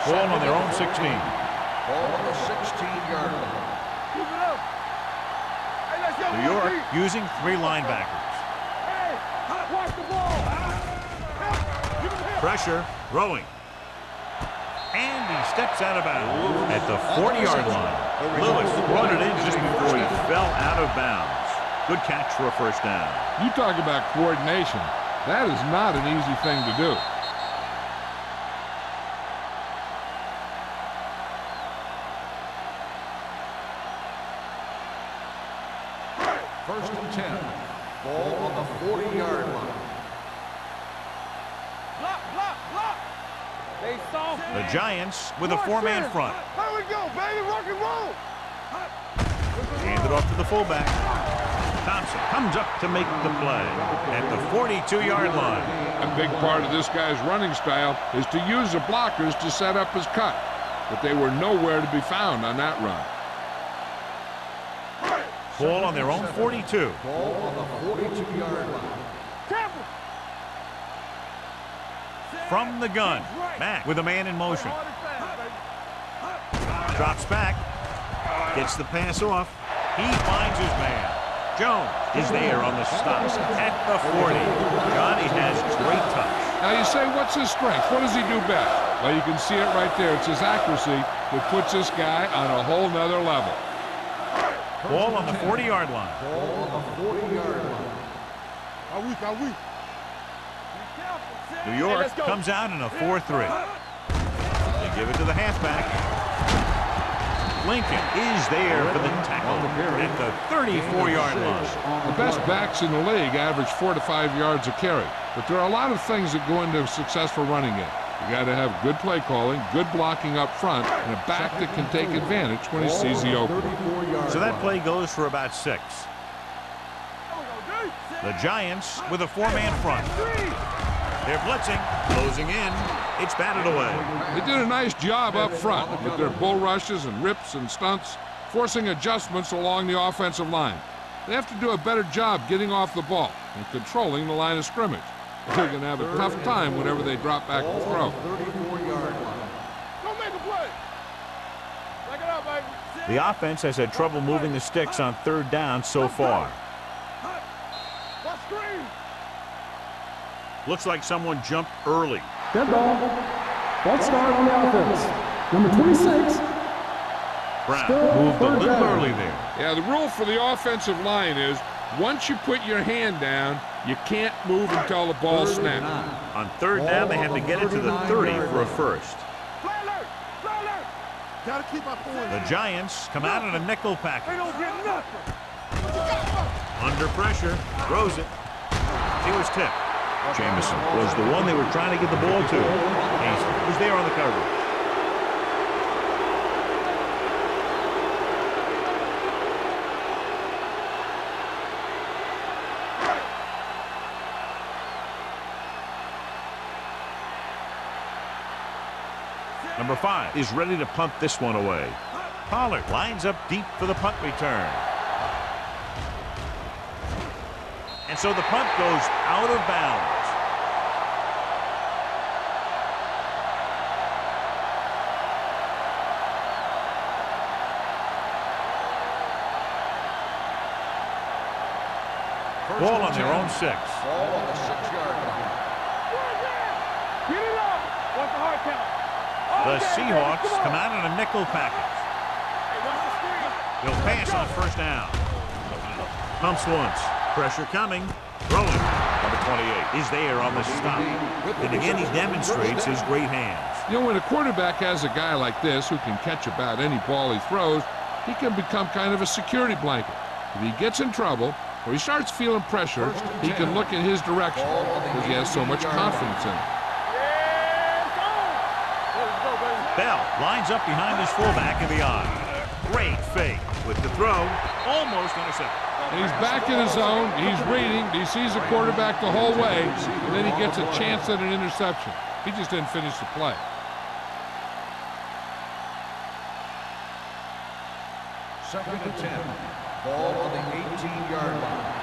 Ball on their own 16. Ball on the 16-yard line. Keep it up. Hey, let's go. New York using 3 linebackers. Hey, watch the ball. Give him help. Pressure, throwing. And he steps out of bounds at the 40-yard line. Lewis brought it in just before he fell out of bounds. Good catch for a first down. You talk about coordination. That is not an easy thing to do. First and 10. Ball on the 40-yard line. Block, block, block. They soft. The Giants with a 4-man front. Here we go, baby. Rock and roll. Hand it off to the fullback. Thompson comes up to make the play at the 42-yard line. A big part of this guy's running style is to use the blockers to set up his cut. But they were nowhere to be found on that run. Ball on their own 42. Ball on the 42-yard line. Careful. From the gun. Mack with a man in motion. Drops back. Gets the pass off. He finds his man. Jones is there on the stop at the 40. Johnny has great touch. Now you say, what's his strength? What does he do best? Well, you can see it right there. It's his accuracy that puts this guy on a whole nother level. Ball on the 40-yard line. Ball on the 40-yard line. Are we? New York comes out in a 4-3. They give it to the halfback. Lincoln is there for the tackle at the 34-yard line. The best backs in the league average 4 to 5 yards a carry. But there are a lot of things that go into a successful running game. You got to have good play calling, good blocking up front, and a back that can take advantage when he sees the opening. So that play goes for about 6. The Giants with a 4-man front. They're blitzing, closing in. It's batted away. They did a nice job up front with their bull rushes and rips and stunts, forcing adjustments along the offensive line. They have to do a better job getting off the ball and controlling the line of scrimmage. They're going to have a tough time whenever they drop back to throw. 34-yard line. Don't make a play. Back it up, baby. The offense has had trouble moving the sticks on 3rd down so far. Watch screen. Looks like someone jumped early. Dead ball. False start on the offense. Number 26. Brown moved a little early there. Yeah, the rule for the offensive line is once you put your hand down, you can't move until the ball snaps. On 3rd down, they have to get it to the 30 for a first. Play alert. Play alert. Gotta keep my point. The Giants come out in a nickel They package. don't get nothing. Under pressure, throws it. He was tipped. Jamison was the one they were trying to get the ball to. Hastings was there on the coverage. Number 5 is ready to punt this one away. Pollard lines up deep for the punt return. And so the punt goes out of bounds. Ball on their own 6. Ball on the 6-yard line. Get it up. What's the hard count? The Okay, Seahawks come on. come out in a nickel package. Hey, watch the screen. He'll pass on 1st down. Pumps once. Pressure coming. Throwing. Number 28 is there on the stop. And again, he demonstrates his great hands. You know, when a quarterback has a guy like this who can catch about any ball he throws, he can become kind of a security blanket. If he gets in trouble or he starts feeling pressure, he can look in his direction because he has so much confidence in it. Yeah, it's on. Let's go, baby. Bell lines up behind his fullback in the eye. Great fake with the throw. Almost intercepted. And he's back in his zone. He's reading. He sees the quarterback the whole way. And then he gets a chance at an interception. He just didn't finish the play. Second and 10. Ball on the 18-yard line.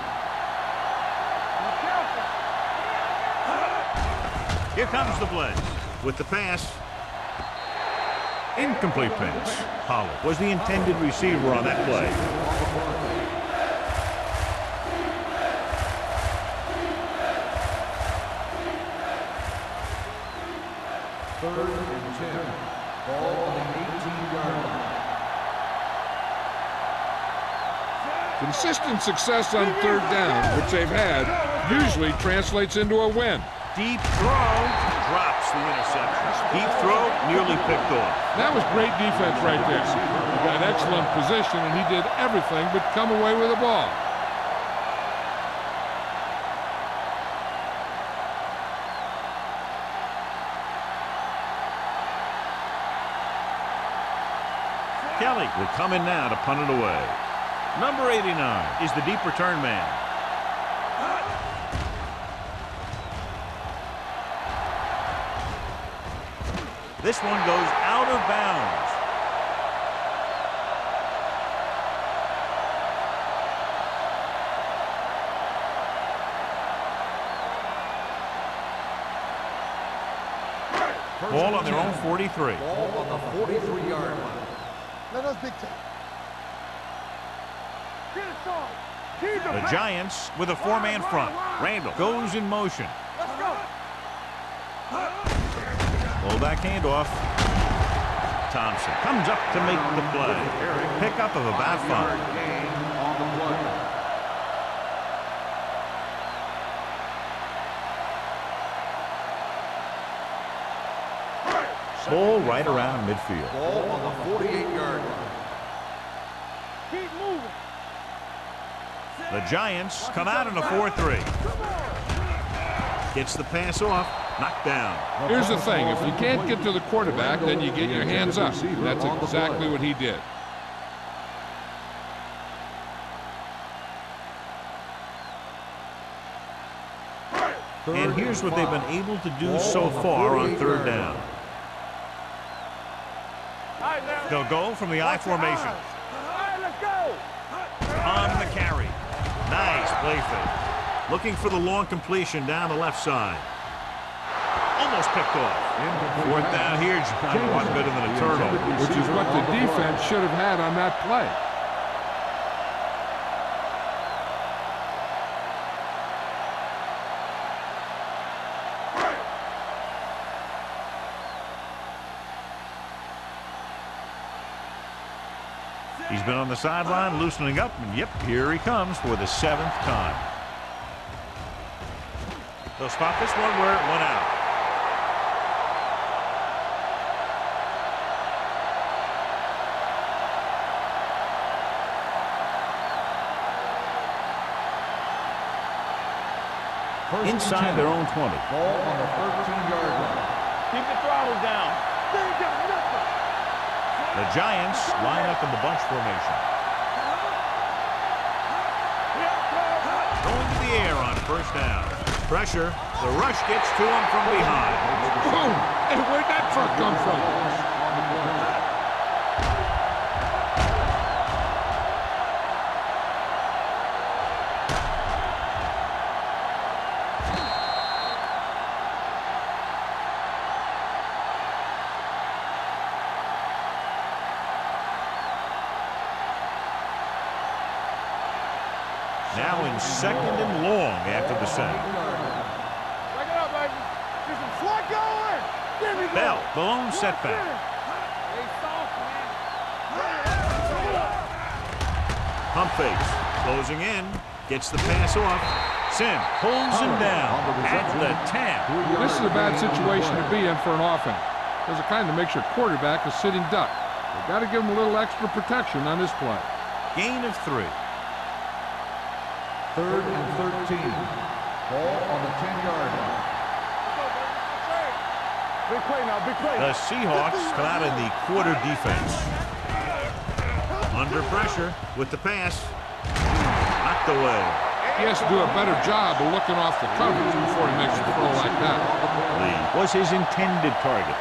Here comes the blitz with the pass. Incomplete pass. Pollard was the intended receiver on that play. Third and 10. Ball on the 18-yard line. Consistent success on third down, which they've had, usually translates into a win. Deep throw, drops the interception. Deep throw, nearly picked off. That was great defense right there. He got excellent position, and he did everything but come away with the ball. Kelly will come in now to punt it away. Number 89 is the deep return man. This one goes out of bounds. Ball on their own 43. Ball on the 43-yard line. Let us dictate. The Giants with a four-man front. Randall goes in motion. Let's go. Fullback handoff. Thompson comes up to make the play. Pickup of about 5. Gain on the play. Ball right around midfield. Ball on the 48-yard line. Keep moving. The Giants come out in a 4-3. Gets the pass off. Knocked down. Here's the thing. If you can't get to the quarterback, then you get your hands up. That's exactly what he did. And here's what they've been able to do so far on third down. They'll go from the I formation. Let's go. On the carry. Nice play fake. Looking for the long completion down the left side. Almost picked off. Fourth down here, John. A lot better than a turnover. Which is what the defense should have had on that play. He's been on the sideline loosening up, and yep, here he comes for the 7th time. They'll spot this one where it went out. Inside their own 20. Ball on the 13-yard line. Keep the throttle down. They ain't got nothing. The Giants line up in the bunch formation. Going to the air on first down. Pressure. The rush gets to him from behind. Boom! Hey, where'd that truck come from? Now in second and long after the sack. Break it up, baby. Get some swat going. Give me Bell, the lone setback. Hey, soft, man. Pump fakes. Closing in. Gets the pass off. Sim pulls him down at the 10. This is a bad situation to be in for an offense, because it kind of makes your quarterback a sitting duck. You've got to give him a little extra protection on this play. Gain of 3. Third and 13. Ball on the 10-yard line. Big play now, big play. The Seahawks come out in the quarter defense. Under pressure with the pass. Knocked away. He has to do a better job of looking off the coverage before he makes a throw like that. Lee was his intended target.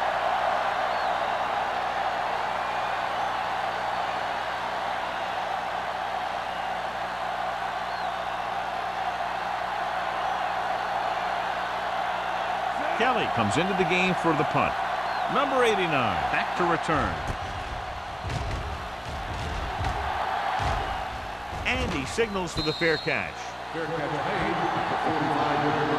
Kelly comes into the game for the punt. Number 89, back to return. And he signals for the fair catch. Fair catch made at the 45-yard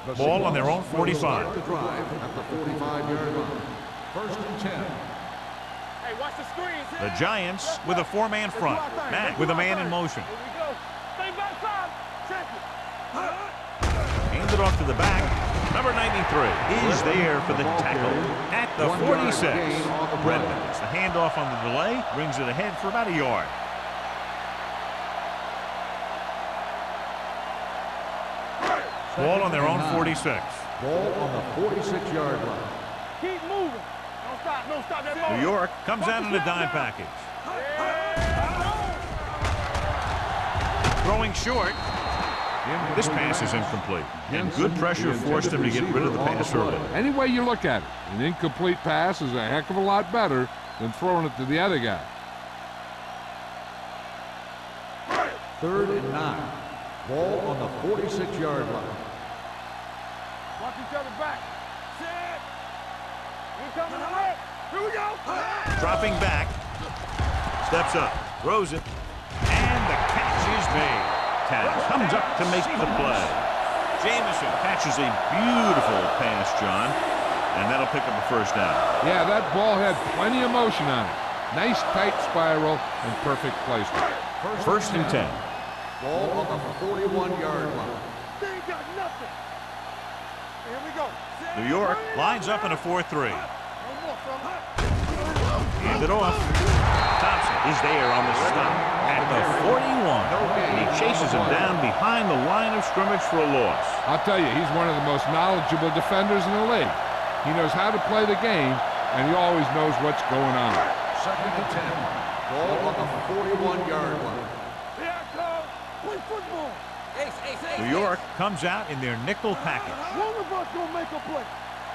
line. Ball on their own 45. The drive at the 45-yard line. 1st and 10. Hey, watch the screens. The Giants with a four-man front. Mack with a man in motion. Here we go. Stay back side. Check it. Handed off to the back. Number 93 is there for the tackle at the 46. Redmond, the handoff on the delay, brings it ahead for about a yard. Ball on their own 46. Ball on the 46-yard line. Keep moving. Don't stop. Don't stop that ball. New York comes out in a dime package. Throwing short. This pass is incomplete. And good pressure forced him to get rid of the pass early. Any way you look at it, an incomplete pass is a heck of a lot better than throwing it to the other guy. 3rd and 9. Ball on the 46-yard line. Watch each other back. Set. Incoming left. Here we go. Dropping back. Steps up. Throws it. And the catch is made. Taz comes up to make the play. Jamison catches a beautiful pass, John. And that'll pick up a first down. Yeah, that ball had plenty of motion on it. Nice tight spiral and perfect placement. 1st and 10. Ball on the 41-yard line. They ain't got nothing. Here we go. New York lines up in a 4-3. No more, fella. Hand it off. Thompson is there on the stop at the 41. And he chases him down behind the line of scrimmage for a loss. I'll tell you, he's one of the most knowledgeable defenders in the league. He knows how to play the game, and he always knows what's going on. 2nd and 10. Ball on the 41-yard line. Here I come. Play football. New York comes out in their nickel package. One of us gonna make a play.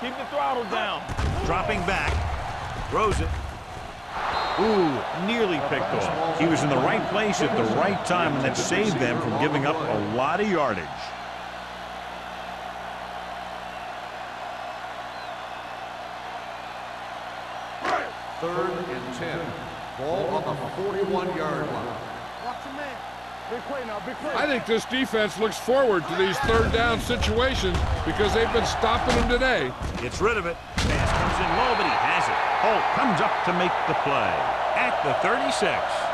Keep the throttle down. Dropping back. Throws it. Ooh, nearly picked off. He was in the right place at the right time, and that saved them from giving up a lot of yardage. Third and 10. Ball on the 41-yard line. Watch your man. Big play now. Big play. I think this defense looks forward to these third down situations because they've been stopping them today. Gets rid of it. Pass comes in low, but he has it. Holt comes up to make the play at the 36.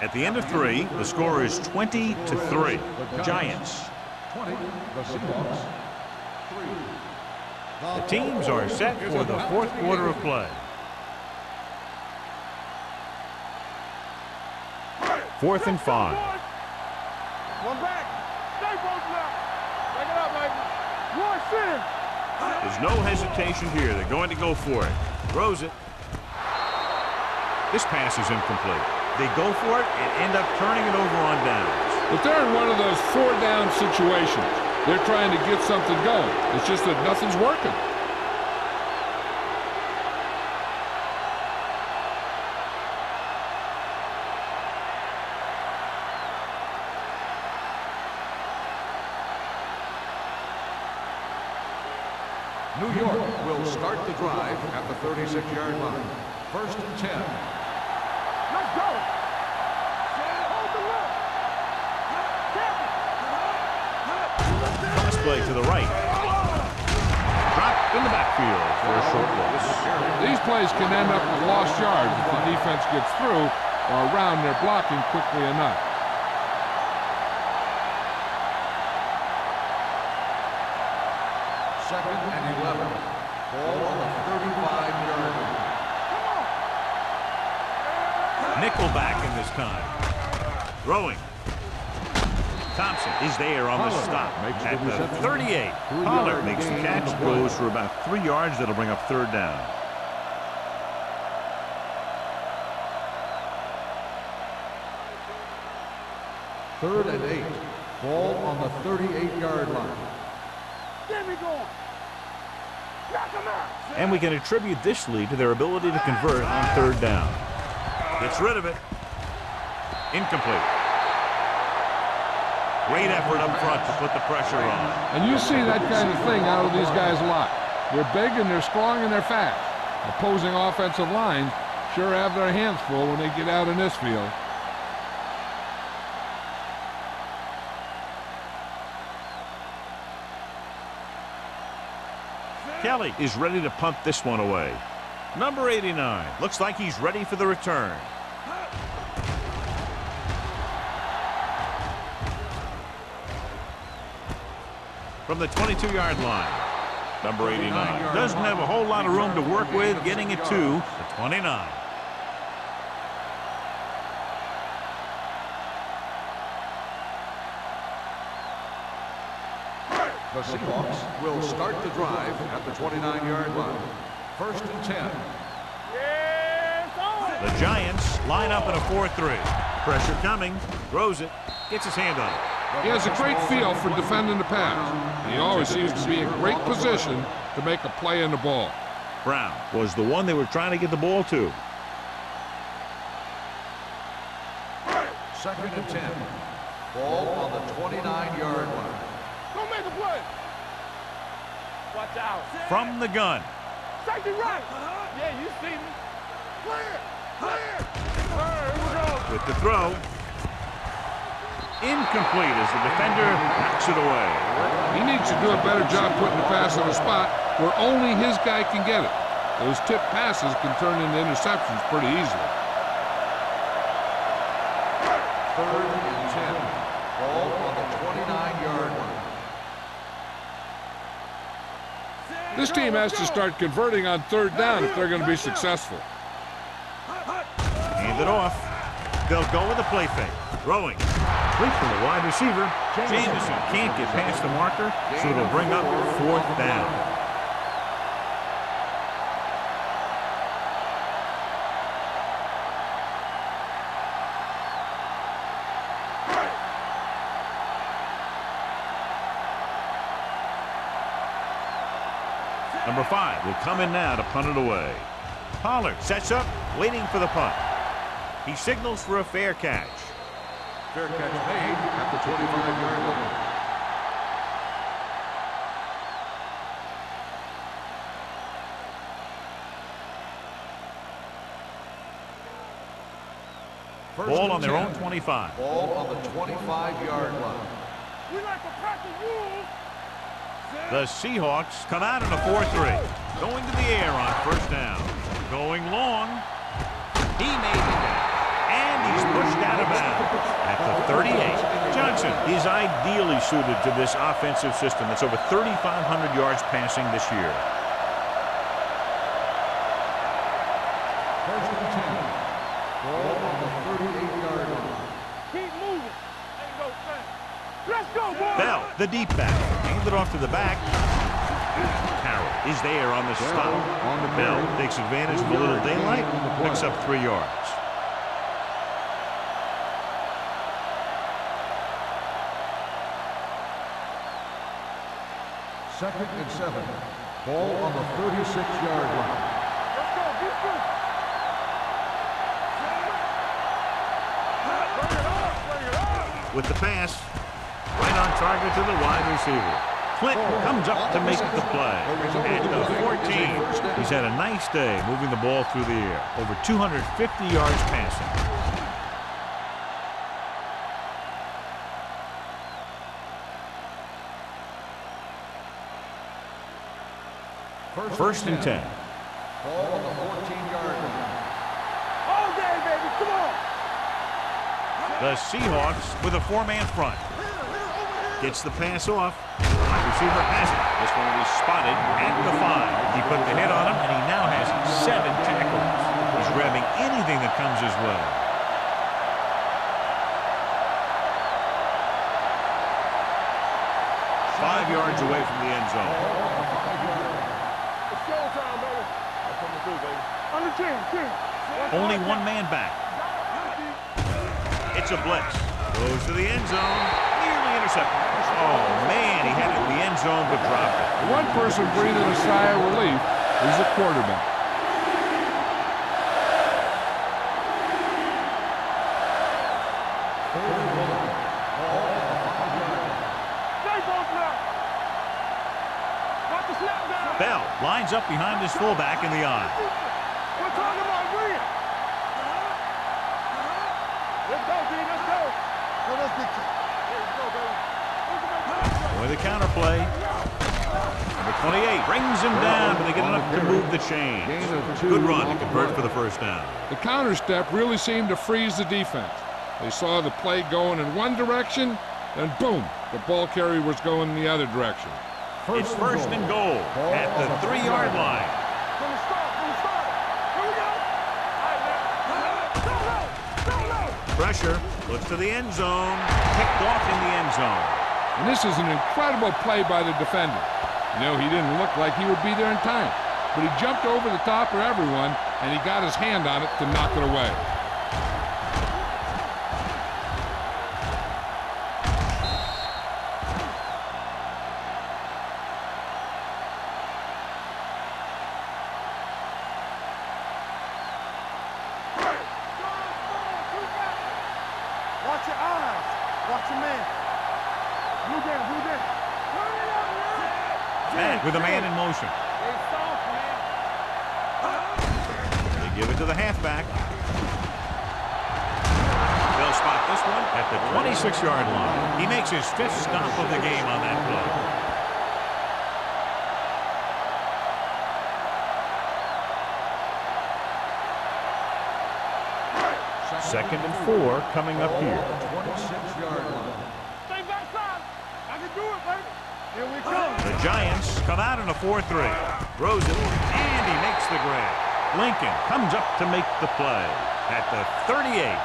At the end of 3, the score is 20-3. Giants. 20. The Seahawks. 3. The teams are set for the 4th quarter of play. 4th and 5. One back. Stay both now. Back it up, baby. One sin. There's no hesitation here. They're going to go for it. Throws it. This pass is incomplete. They go for it and end up turning it over on downs. But they're in one of those 4-down situations. They're trying to get something going. It's just that nothing's working. New York will start the drive at the 36-yard line. 1st and 10. Let's go. Hold the left. play to the right. Dropped in the backfield for a short loss. These plays can end up with lost yards if the defense gets through or around their blocking quickly enough. Second and 11. Ball on the 35-yard line. Nickelback in this time. Throwing. Thompson is there on the stop at the 38. Pollard makes the catch, goes for about 3 yards. That'll bring up third down. Third and 8. Ball on the 38-yard line. Get me going. Knock him out. And we can attribute this lead to their ability to convert on third down. Gets rid of it. Incomplete. Great effort up front to put the pressure on. And you see that kind of thing out of these guys a lot. They're big and they're strong and they're fast. Opposing offensive lines sure have their hands full when they get out in this field. Kelly is ready to punt this one away. Number 89. Looks like he's ready for the return. From the 22-yard line. Number 89 doesn't have a whole lot of room to work with, getting it to the 29. The Seahawks will start the drive at the 29-yard line. First and 10. The Giants line up in a 4-3. Pressure coming. Throws it. Gets his hand on it. He has a great feel for defending the pass. He always seems to be in great position to make a play in the ball. Brown was the one they were trying to get the ball to. Second and 10. Ball on the 29-yard line. Don't make a play. Watch out. From the gun. Safety right. Yeah, you see me. Clear. Clear. All right, here we go. With the throw. Incomplete as the defender knocks it away. He needs to do a better job putting the pass on a spot where only his guy can get it. Those tip passes can turn into interceptions pretty easily. Third and 10. Ball on the 29-yard line. This team has to start converting on third down if they're going to be successful. Hand it off. They'll go with a play fake. Throwing. Complete from the wide receiver. Jameson can't get past the marker, so it'll bring up fourth down. Number 5 will come in now to punt it away. Pollard sets up, waiting for the punt. He signals for a fair catch. Fair catch made at the 25-yard line. Ball on their own 25. Ball on the 25-yard line. We like to practice rules. The Seahawks come out in a 4-3. Going to the air on first down. Going long. He made the catch. And he's pushed out of bounds at the 38. Johnson is ideally suited to this offensive system that's over 3,500 yards passing this year. First and 10. Ball on the 38-yard line. Keep moving. There you go, Frank. Let's go, boy. Bell, the deep back. Handed off to the back. Carroll is there on the stop. Bell takes advantage of a little daylight. Picks up 3 yards. Second and 7. Ball on the 36-yard line. Let's go, defense. Bring it up, bring it up. With the pass, right on target to the wide receiver. Clint comes up to make the play. At the 14, he's had a nice day moving the ball through the air. Over 250 yards passing. First and 10. Ball on the 14-yard line. All day, baby. Come on. The Seahawks with a 4-man front. Gets the pass off. Wide receiver has it. This one will be spotted at the 5. He put the hit on him, and he now has 7 tackles. He's grabbing anything that comes his way. Five yards away from the end zone. It's showtime, baby. I'm coming through, baby. Under 10. Only 1 man back. It's a blitz. Goes to the end zone. Nearly intercepted. Oh, man, he had it in the end zone but dropped it. The one person breathing a sigh of relief is the quarterback. Bell lines up behind his fullback in the eye. We're talking about William. Let's go, D. Let's go. Let's go, baby. Boy, the counter play. Number 28 brings him down, but they get enough to move the chains. Good run to convert for the first down. The counter step really seemed to freeze the defense. They saw the play going in one direction, then boom, the ball carrier was going in the other direction. It's first and goal at the 3-yard line. From the start. Here we go. Go. Pressure, looks to the end zone, picked off in the end zone. And this is an incredible play by the defender. You know, he didn't look like he would be there in time, but he jumped over the top of everyone, and he got his hand on it to knock it away. Watch your eyes. Watch your man. Blue down. Matt with a man in motion. They give it to the halfback. They'll spot this one at the 26-yard line. He makes his 5th stop of the game on that play. Second and 4 coming up here. 26-yard line. Stay backside. I can do it, baby. Here we come. The Giants come out in a 4-3. Throws it, and he makes the grab. Lincoln comes up to make the play at the 38.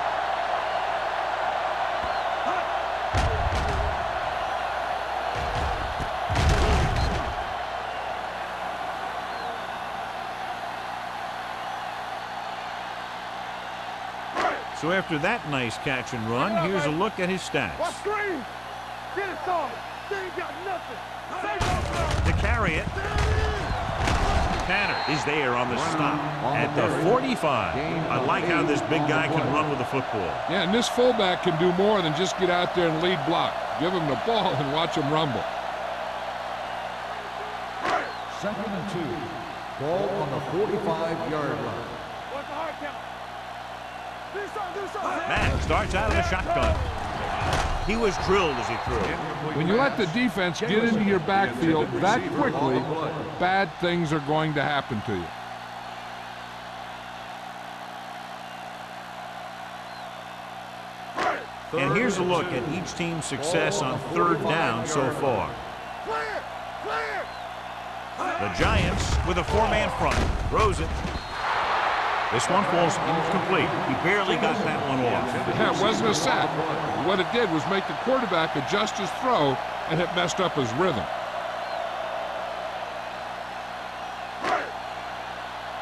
So after that nice catch and run, here's a look at his stats. Watch screen. Get it started. They ain't got nothing. To carry it, Tanner is there on the stop at the 45. I like how this big guy can run with the football. Yeah, and this fullback can do more than just get out there and lead block. Give him the ball and watch him rumble. Second and 2. Ball on the 45-yard line. What's the hard count? Do something. Matt starts out of the shotgun. He was drilled as he threw. When you let the defense get into your backfield that quickly, bad things are going to happen to you. And here's a look at each team's success on 3rd down so far. Clear. The Giants with a 4-man front. Throws it. This one falls incomplete. He barely got that one off. Yeah, it wasn't a sack. What it did was make the quarterback adjust his throw, and it messed up his rhythm.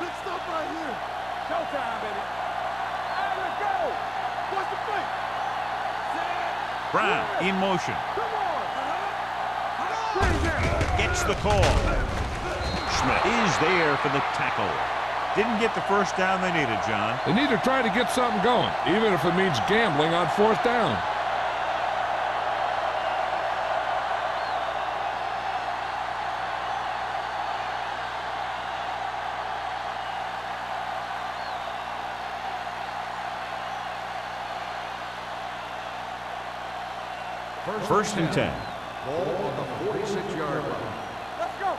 Big stuff right here. Showtime, baby. All right, let's go. What's the play? Brown in motion. Come on. Gets the call. Schmidt is there for the tackle. Didn't get the first down they needed, John. They need to try to get something going, even if it means gambling on 4th down. First and 10. Ball on the 46-yard line. Let's go.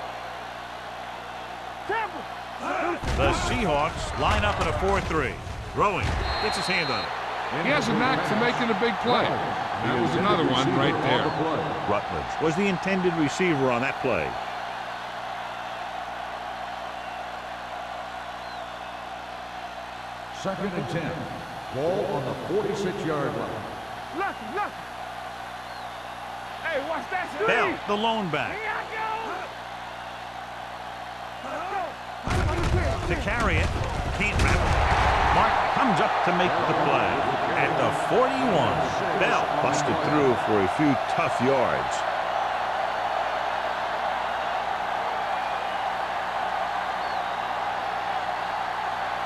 The Seahawks line up in a 4-3. Throwing. Gets his hand on it. He has a knack for making a big play. That was another one right there. Rutledge was the intended receiver on that play. Second and 10. Ball on the 46-yard line. Lucky. Hey, watch that speed. Bell, the lone back. Here I go. To carry it. Can't wrap it. Mark comes up to make the play. At the 41. Bell busted through for a few tough yards.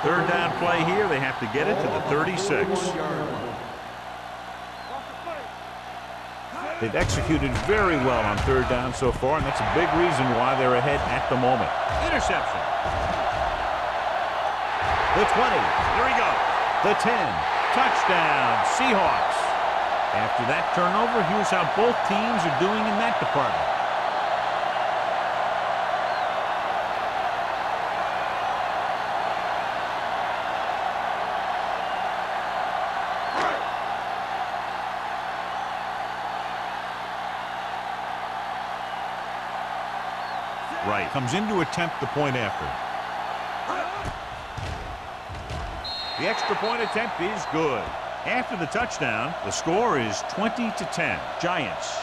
Third down play here. They have to get it to the 36. They've executed very well on third down so far, and that's a big reason why they're ahead at the moment. Interception. The 20. There we go. The 10. Touchdown, Seahawks. After that turnover, here's how both teams are doing in that department. Right. Comes in to attempt the point after. The extra point attempt is good. After the touchdown, the score is 20-10. Giants.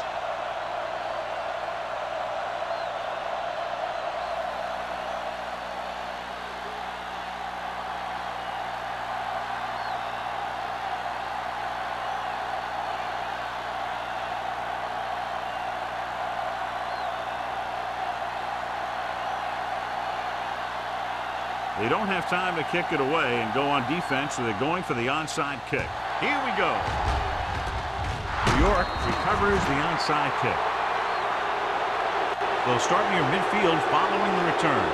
They don't have time to kick it away and go on defense, so they're going for the onside kick. Here we go. New York recovers the onside kick. They'll start near midfield following the return.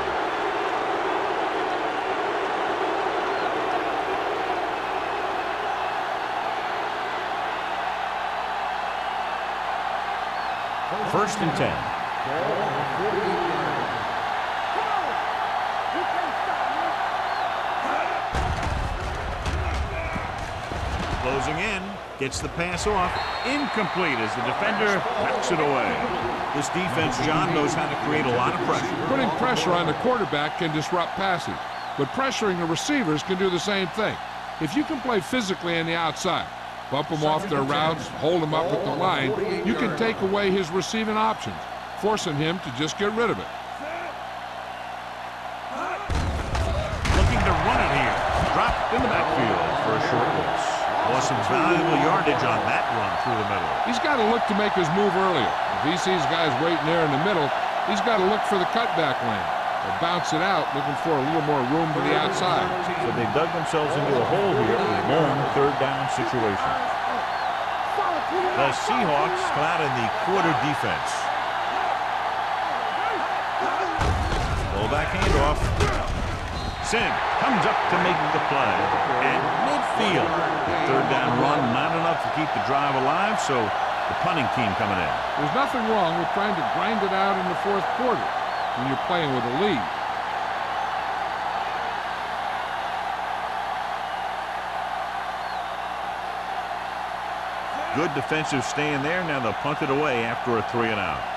First and 10. Closing in, gets the pass off, incomplete as the defender knocks it away. This defense, John, knows how to create a lot of pressure. Putting pressure on the quarterback can disrupt passing, but pressuring the receivers can do the same thing. If you can play physically on the outside, bump them off their routes, hold them up at the line, you can take away his receiving options, forcing him to just get rid of it. Looking to run it here. Dropped in the backfield for a short loss. Lost some valuable yardage on that run through the middle. He's got to look to make his move earlier. If he sees guys waiting there in the middle, he's got to look for the cutback lane or bounce it out, looking for a little more room to the outside. So they dug themselves into a hole here in a long third down situation. The Seahawks come out in the quarter defense. Fullback handoff. Sim comes up to make the play at midfield. Third down run, not enough to keep the drive alive, so the punting team coming in. There's nothing wrong with trying to grind it out in the fourth quarter when you're playing with a lead. Good defensive stand there. Now they'll punt it away after a 3-and-out.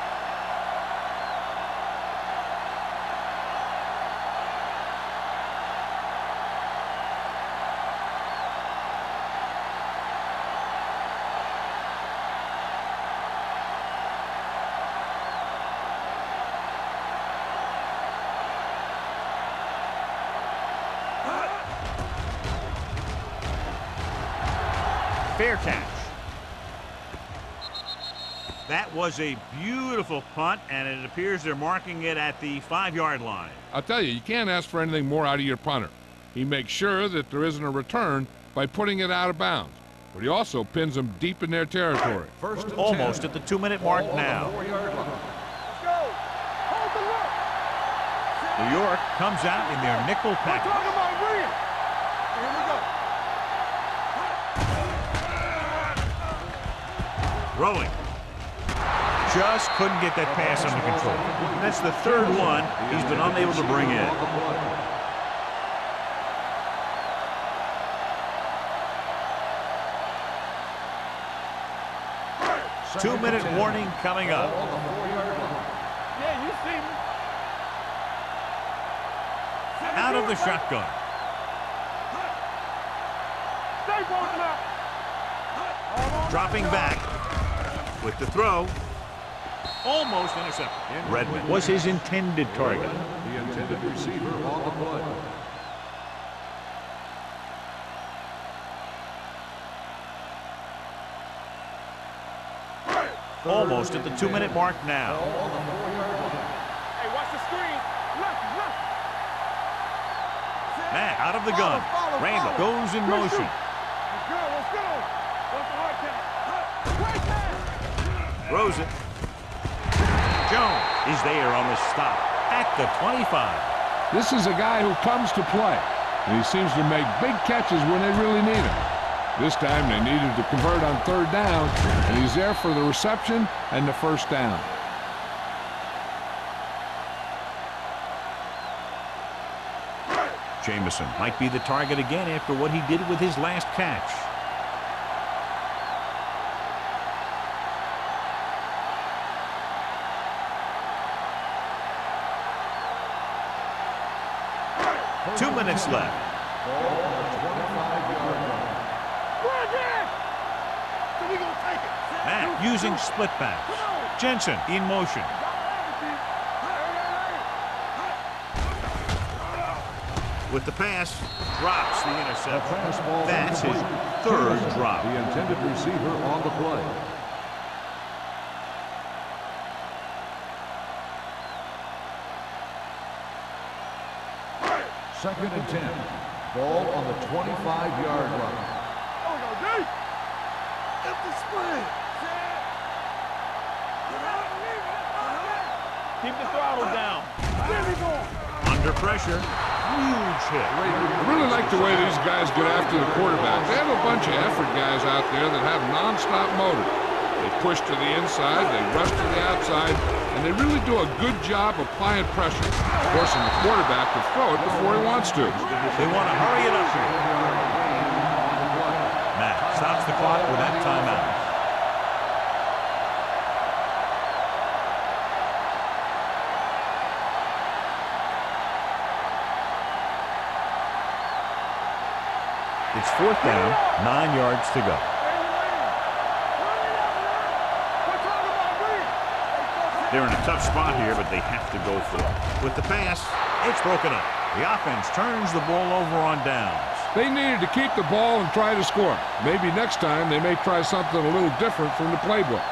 Fair catch. That was a beautiful punt, and it appears they're marking it at the 5-yard line. I'll tell you can't ask for anything more out of your punter. He makes sure that there isn't a return by putting it out of bounds, but he also pins them deep in their territory. First Almost at the 2-minute mark now. New York comes out in their nickel package. Throwing. Just couldn't get that pass under control. That's the third one he's been unable to bring in. 2-minute warning coming up. Yeah, you see me. Out of the shotgun. Stay posted up. Dropping back with the throw. Almost intercepted. Redmond was his intended target. The intended receiver on the play. Almost at the 2-minute mark now. Hey, watch the screen. Left. Matt out of the gun. Randall goes in motion. Let's go. What's the hard count? Right there. Throws it. Jones is there on the stop at the 25. This is a guy who comes to play, and he seems to make big catches when they really need him. This time they needed to convert on 3rd down, and he's there for the reception and the 1st down. Jamison might be the target again after what he did with his last catch. Two minutes left. Matt using split backs. Jensen in motion. With the pass, drops the interception. That's his 3rd drop. The intended receiver on the play. Second and 10. Ball on the 25-yard line. There we go, D. Empty split. Keep the throttle down. There we go. Under pressure. Huge hit. I really like the way these guys get after the quarterback. They have a bunch of effort guys out there that have non-stop motor. They push to the inside, they rush to the outside, and they really do a good job applying pressure, forcing the quarterback to throw it before he wants to. They want to hurry it up here. Matt stops the clock with that timeout. It's 4th down, 9 yards to go. They're in a tough spot here, but they have to go for it. With the pass, it's broken up. The offense turns the ball over on downs. They needed to keep the ball and try to score. Maybe next time they may try something a little different from the playbook.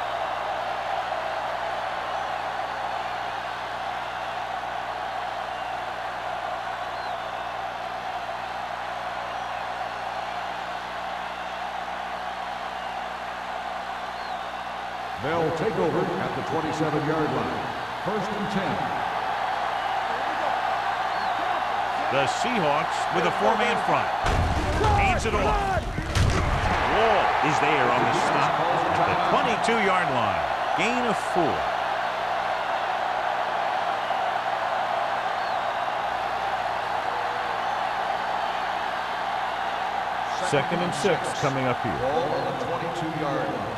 They'll take over at the 27-yard line. 1st and 10. The Seahawks with a 4-man front. Hands it off. Wall is there on the stop at the 22-yard line. Gain of 4. Second and 6 coming up here. Ball on the 22-yard line.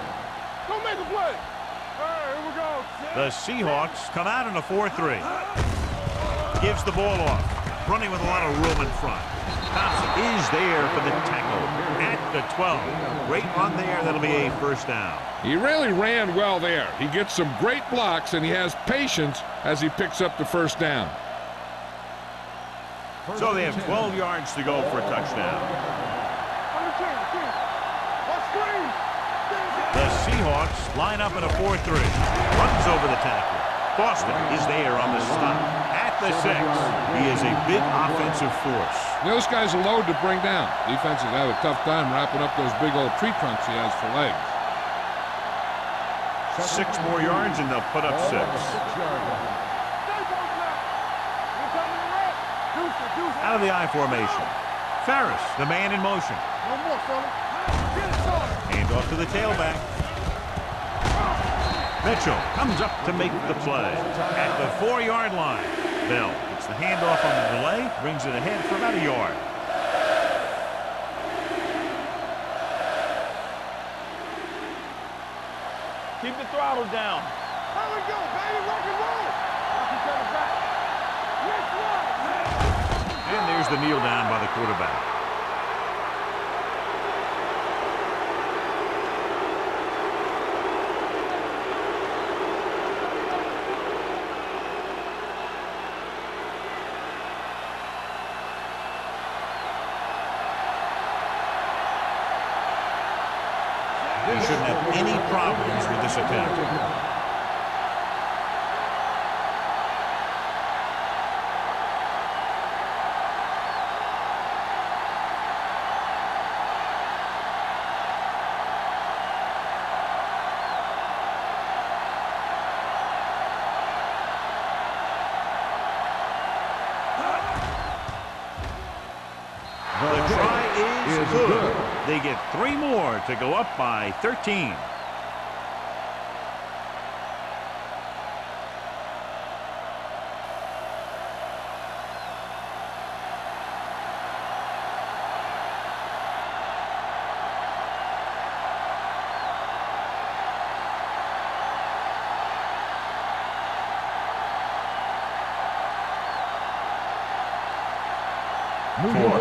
Don't make a play. All right, here we go. The Seahawks come out in a 4-3. Gives the ball off. Running with a lot of room in front. Thompson is there for the tackle at the 12. Great run there. That'll be a 1st down. He really ran well there. He gets some great blocks, and he has patience as he picks up the 1st down. So they have 12 yards to go for a touchdown. The Seahawks line up in a 4-3. Runs over the tackle. Boston is there on the stop at the 6. He is a big offensive force. Those guys are loaded to bring down. Defenses have a tough time wrapping up those big old tree trunks he has for legs. 6 more yards and they'll put up 6. Out of the I formation. Ferris, the man in motion. Hand off to the tailback. Mitchell comes up to make the play at the 4-yard line. Bell gets the handoff on the delay, brings it ahead for about a yard. Keep the throttle down. Here we go, baby. Rock and roll. Watch each other back. Yes, one. And there's the kneel down by the quarterback. He shouldn't have any problems with this attempt. The try is good. They get 3 more to go up by 13.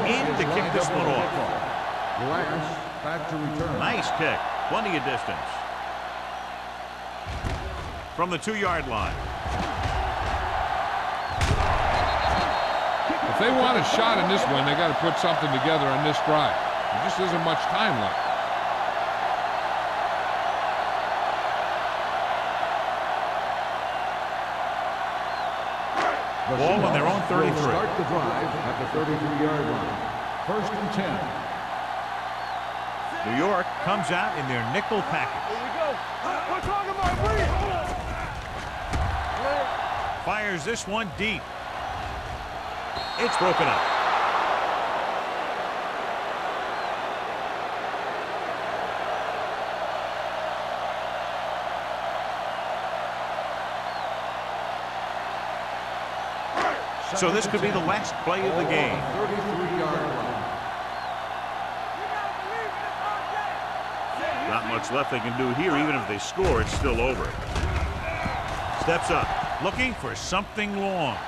In to kick this one off. Lance back to return. Nice kick. Plenty of distance. From the 2-yard line. If they want a shot in this one, they got to put something together on this drive. There just isn't much time left. Ball on their own 33. Start the drive at the 33-yard line. 1st and 10. New York comes out in their nickel package. Here we go. We're talking about breathe. Fires this one deep. It's broken up. So this could be the last play of the game. 33-yard line. Not much left they can do here. Even if they score, it's still over. Steps up, looking for something long.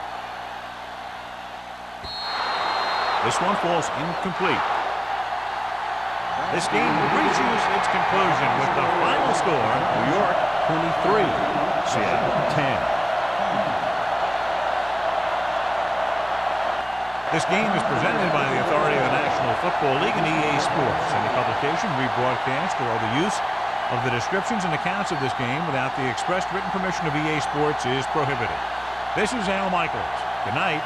This one falls incomplete. This game reaches its conclusion with the final score, New York 23, Seattle 10. This game is presented by the authority of the National Football League and EA Sports. Any publication, rebroadcast, or other use of the descriptions and accounts of this game without the expressed written permission of EA Sports is prohibited. This is Al Michaels. Good night.